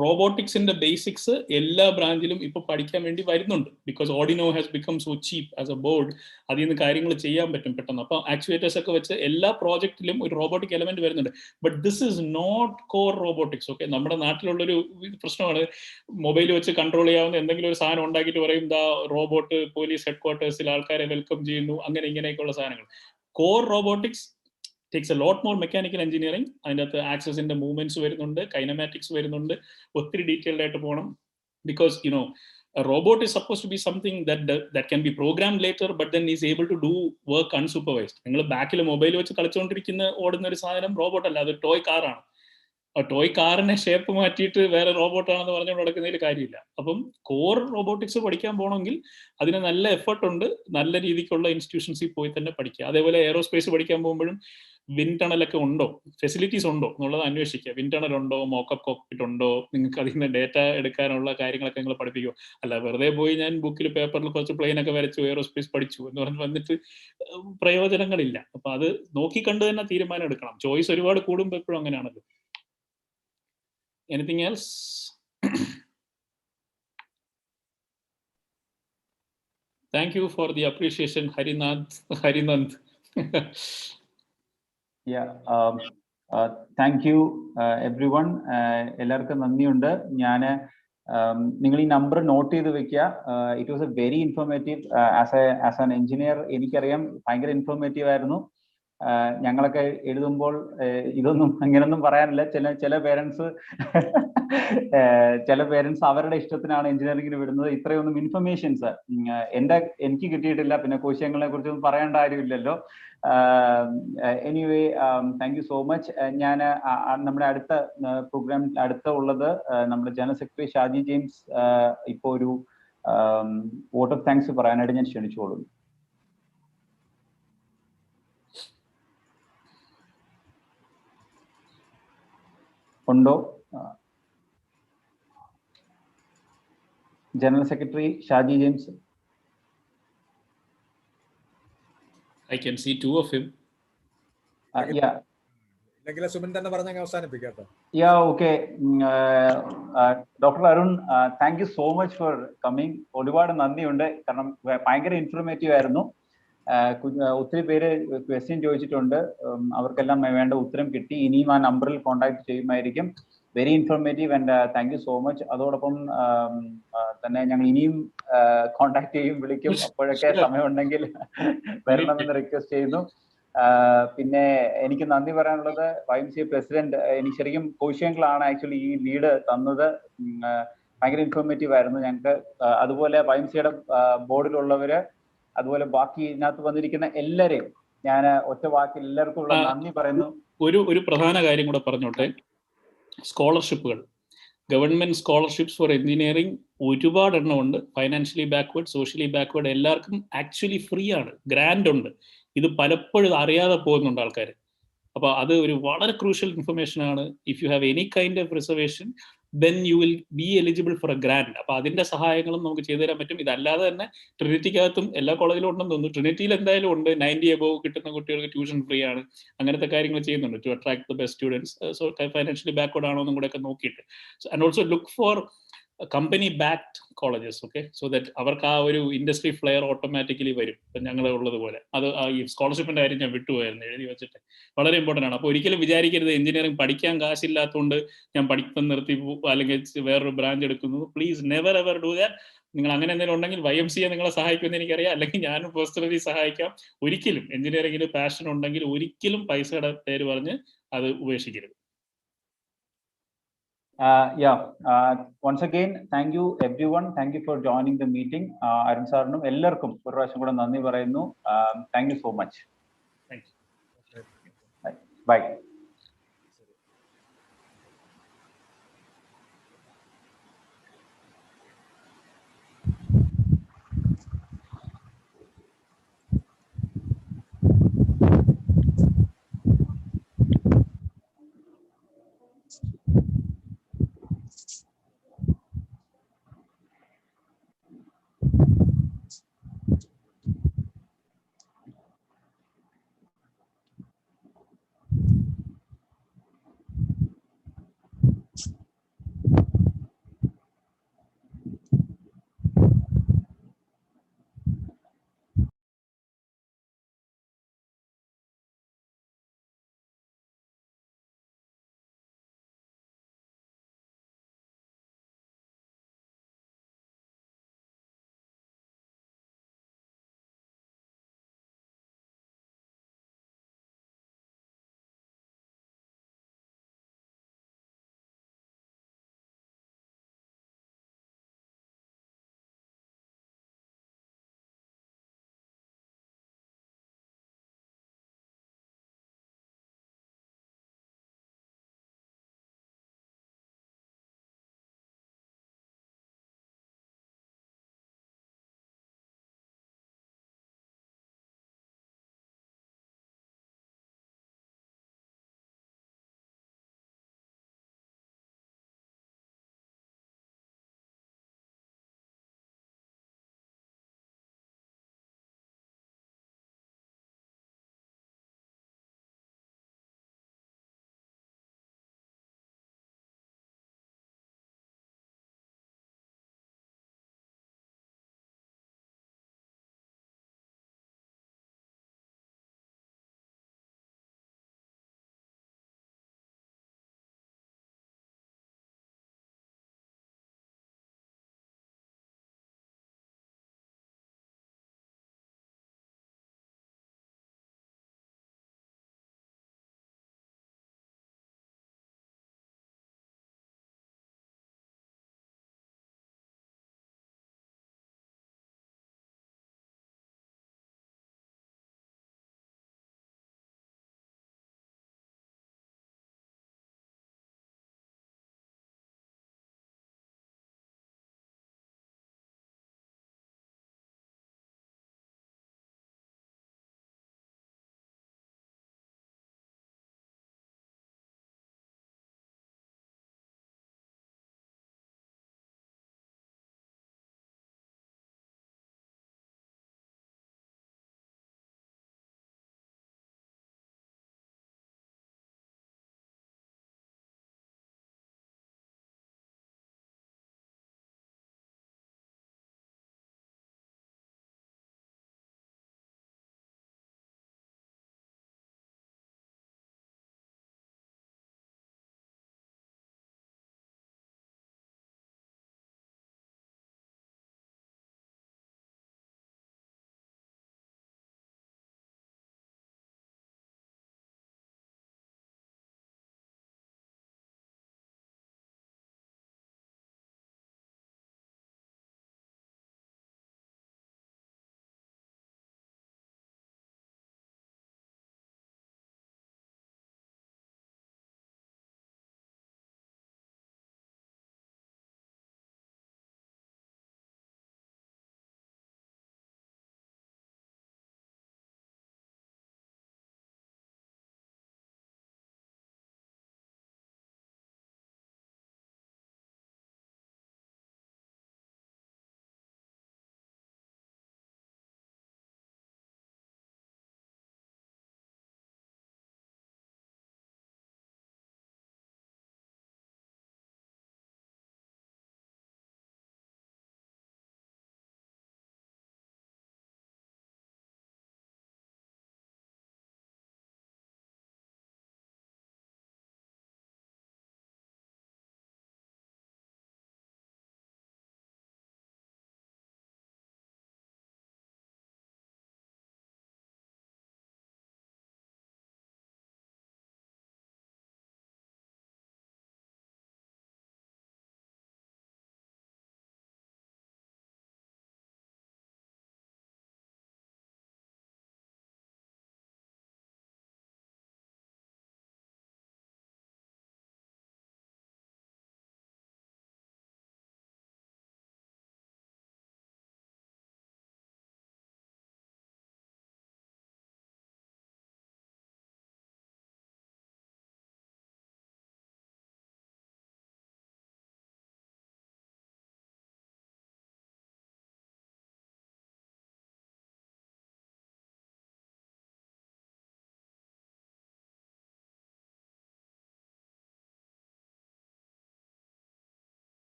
റോബോട്ടിക്സിന്റെ basics എല്ലാ ബ്രാഞ്ചിലും ഇപ്പൊ പഠിക്കാൻ വേണ്ടി വരുന്നുണ്ട്. Because Arduino has become so cheap as a board. അതിൽ നിന്ന് കാര്യങ്ങൾ ചെയ്യാൻ പറ്റും പെട്ടെന്ന്. അപ്പൊ ആക്ച്വേറ്റേഴ്സ് ഒക്കെ വെച്ച് എല്ലാ പ്രോജക്റ്റിലും ഒരു റോബോട്ടിക് എലമെന്റ് വരുന്നുണ്ട്. But this is not core robotics. Okay, നമ്മുടെ നാട്ടിലുള്ളൊരു പ്രശ്നമാണ്, മൊബൈൽ വെച്ച് കൺട്രോൾ ചെയ്യാവുന്ന എന്തെങ്കിലും ഒരു സാധനം ഉണ്ടാക്കിയിട്ട് പറയും ദാ റോബോട്ട് പോലീസ് ഹെഡ്ക്വാർട്ടേഴ്സിൽ ആൾക്കാരെ വെൽക്കം ചെയ്യുന്നു, അങ്ങനെ ഇങ്ങനെയൊക്കെയുള്ള സാധനങ്ങൾ. Core robotics takes a lot more mechanical engineering. അതിൻ്റെ അകത്ത് ആക്സസിന്റെ മൂവ്മെന്റ്സ് വരുന്നുണ്ട്, കൈനമാറ്റിക്സ് വരുന്നുണ്ട്, ഒത്തിരി ഡീറ്റെയിൽഡ് ആയിട്ട് പോകണം. Because a robot is supposed to be something that can be programmed later, but then is able to do work unsupervised. നിങ്ങൾ ബാക്കിൽ mobile വെച്ച് കളിച്ചുകൊണ്ടിരിക്കുന്ന ഓടുന്ന ഒരു സാധനം റോബോട്ട് അല്ല, അത് ടോയ് കാറാണ്. ആ ടോയ് കാറിനെ ഷേപ്പ് മാറ്റിയിട്ട് വേറെ റോബോട്ടാണെന്ന് പറഞ്ഞുകൊണ്ട് നടക്കുന്നതിൽ കാര്യമില്ല. അപ്പം കോർ റോബോട്ടിക്സ് പഠിക്കാൻ പോകണമെങ്കിൽ അതിന് നല്ല എഫർട്ട് ഉണ്ട്, നല്ല രീതിക്കുള്ള ഇൻസ്റ്റിറ്റ്യൂഷൻസിൽ പോയി തന്നെ പഠിക്കുക. അതേപോലെ എയറോസ്പേസ് പഠിക്കാൻ പോകുമ്പോഴും വിൻഡ് ടണലൊക്കെ ഉണ്ടോ, ഫെസിലിറ്റീസ് ഉണ്ടോ എന്നുള്ളത് അന്വേഷിക്കുക. വിൻഡ് ടണൽ ഉണ്ടോ, മോക്കപ്പ് കോക്പിറ്റ് ഉണ്ടോ, നിങ്ങൾക്ക് അതിൽ നിന്ന് ഡേറ്റ എടുക്കാനുള്ള കാര്യങ്ങളൊക്കെ നിങ്ങൾ പഠിപ്പിക്കുക. അല്ല വെറുതെ പോയി ഞാൻ ബുക്കിൽ പേപ്പറിൽ കുറച്ച് പ്ലെയിനൊക്കെ വരച്ചു എയറോസ്പേസ് പഠിച്ചു എന്ന് പറഞ്ഞ് വന്നിട്ട് പ്രയോജനങ്ങളില്ല. അപ്പൊ അത് നോക്കിക്കണ്ട് തന്നെ തീരുമാനം എടുക്കണം. ചോയ്സ് ഒരുപാട് കൂടുമ്പോൾ എപ്പോഴും അങ്ങനെയാണല്ലോ. Anything else? Thank you for the appreciation, Harinand. Thank you every one. എല്ലാവർക്കും നന്ദിയുണ്ട്. ഞാൻ നിങ്ങൾ ഈ നമ്പർ നോട്ട് ചെയ്ത് വെക്കുക. It was A very informative. As an engineer എനിക്കറിയാം ഭയങ്കര ഇൻഫോർമേറ്റീവ് ആയിരുന്നു. ഞങ്ങളൊക്കെ എഴുതുമ്പോൾ ഇതൊന്നും അങ്ങനൊന്നും പറയാനില്ല. ചില പേരൻസ് അവരുടെ ഇഷ്ടത്തിനാണ് എഞ്ചിനീയറിംഗിന് വിടുന്നത്. ഇത്രയൊന്നും ഇൻഫർമേഷൻസ് എനിക്ക് കിട്ടിയിട്ടില്ല. പിന്നെ കോശങ്ങളെ കുറിച്ചൊന്നും പറയേണ്ട കാര്യമില്ലല്ലോ. Anyway thank you so much. ഞാൻ നമ്മുടെ അടുത്ത പ്രോഗ്രാം ഉള്ളത് നമ്മുടെ ജനറൽ സെക്രട്ടറി ഷാജി ജെയിംസ് ഇപ്പോൾ ഒരു വോട്ട് ഓഫ് താങ്ക്സ് പറയാനായിട്ട് ഞാൻ ക്ഷണിച്ചോളുന്നു. ഉണ്ടോ? General secretary Shaji James. I can see two of him. Yeah. Suman തന്നെ പറഞ്ഞ അവസാനിപ്പിക്കാം കേട്ടോ. Okay. Dr. Arun, thank you so much for coming. ഒരുപാട് നന്ദിയുണ്ട്. കാരണം ഭയങ്കര ഇൻഫോർമേറ്റീവ് ആയിരുന്നു. ഒത്തിരി പേര് ക്വസ്റ്റ്യൻ ചോദിച്ചിട്ടുണ്ട്. അവർക്കെല്ലാം വേണ്ട ഉത്തരം കിട്ടി. ഇനിയും ആ നമ്പറിൽ കോൺടാക്ട് ചെയ്യുമായിരിക്കും. Very informative and thank you so much. അതോടൊപ്പം തന്നെ ഞങ്ങൾ ഇനിയും കോൺടാക്ട് ചെയ്യും, വിളിക്കും. അപ്പോഴൊക്കെ സമയമുണ്ടെങ്കിൽ വരണമെന്ന് റിക്വസ്റ്റ് ചെയ്യുന്നു. പിന്നെ എനിക്ക് നന്ദി പറയാനുള്ളത് YMCA പ്രസിഡന്റ്, എനിക്ക് ശരിക്കും കോശങ്ങളാണ് ആക്ച്വലി ഈ ലീഡ് തന്നത്. ഭയങ്കര ഇൻഫോർമേറ്റീവ് ആയിരുന്നു ഞങ്ങൾക്ക്. അതുപോലെ YMCAയുടെ ബോർഡിലുള്ളവര്, അതുപോലെ ബാക്കി ഇതിനകത്ത് വന്നിരിക്കുന്ന എല്ലാവരെയും ഞാൻ ഒറ്റ വാക്കിൽ എല്ലാവർക്കും ഉള്ള നന്ദി പറയുന്നു. ഒരു പ്രധാന കാര്യം കൂടെ പറഞ്ഞോട്ടെ. സ്കോളർഷിപ്പുകൾ, ഗവൺമെന്റ് സ്കോളർഷിപ്സ് ഫോർ എഞ്ചിനീയറിംഗ് ഒരുപാട് എണ്ണമുണ്ട്. ഫൈനാൻഷ്യലി ബാക്ക്വേർഡ്, സോഷ്യലി ബാക്ക്വേർഡ് എല്ലാവർക്കും ആക്ച്വലി ഫ്രീ ആണ്, ഗ്രാൻഡ് ഉണ്ട്. ഇത് പലപ്പോഴും അറിയാതെ പോകുന്നുണ്ട് ആൾക്കാർ. അപ്പോൾ അത് ഒരു വളരെ ക്രൂഷ്യൽ ഇൻഫർമേഷൻ ആണ്. If you have any kind of reservation then you will be eligible for a grant. അപ്പോൾ അതിന്റെ സഹായങ്ങളും നമുക്ക് ചെയ്തു തരാൻ പറ്റും. ഇതല്ലാതെ തന്നെ ട്രിനിറ്റിക്കകത്തും എല്ലാ കോളേജിലും ഉണ്ടെന്ന് തോന്നുന്നു. ട്രിനിറ്റിയിൽ എന്തായാലും ഉണ്ട്. 90 above കിട്ടുന്ന കുട്ടികൾക്ക് ട്യൂഷൻ ഫ്രീ ആണ്. അങ്ങനത്തെ കാര്യങ്ങൾ ചെയ്യുന്നുണ്ട് to attract the best students. So financially backward ആണോ എന്നും കൂടെ ഒക്കെ നോക്കിയിട്ട്. And also look for company backed colleges. Okay, so that അവർക്ക് ആ ഒരു ഇൻഡസ്ട്രി ഫ്ലെയർ ഓട്ടോമാറ്റിക്കലി വരും. ഇപ്പം ഞങ്ങൾ ഉള്ളതുപോലെ. അത് ഈ സ്കോളർഷിപ്പിന്റെ കാര്യം ഞാൻ വിട്ടുപോയായിരുന്നു, എഴുതി വെച്ചിട്ട്. വളരെ ഇമ്പോർട്ടൻ്റ് ആണ്. അപ്പോൾ ഒരിക്കലും വിചാരിക്കരുത് എഞ്ചിനീയറിംഗ് പഠിക്കാൻ കാശില്ലാത്തതുകൊണ്ട് ഞാൻ പഠിത്തം നിർത്തി അല്ലെങ്കിൽ വേറൊരു ബ്രാഞ്ച് എടുക്കുന്നു. Please never ever do that. നിങ്ങൾ അങ്ങനെ എന്തെങ്കിലും ഉണ്ടെങ്കിൽ YMCA നിങ്ങളെ സഹായിക്കുമെന്ന് എനിക്കറിയാം, അല്ലെങ്കിൽ ഞാനും പേഴ്സണലി സഹായിക്കാം. ഒരിക്കലും എഞ്ചിനീയറിംഗിൽ പാഷൻ ഉണ്ടെങ്കിൽ ഒരിക്കലും പൈസയുടെ പേര് പറഞ്ഞ് അത് ഉപേക്ഷിക്കരുത്. Once again, thank you everyone. Thank you for joining the meeting. Arun സാറിനും എല്ലാവർക്കും ഒരു പ്രാവശ്യം കൂടെ നന്ദി പറയുന്നു. Thank you so much. Thank you. Bye.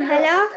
Hello.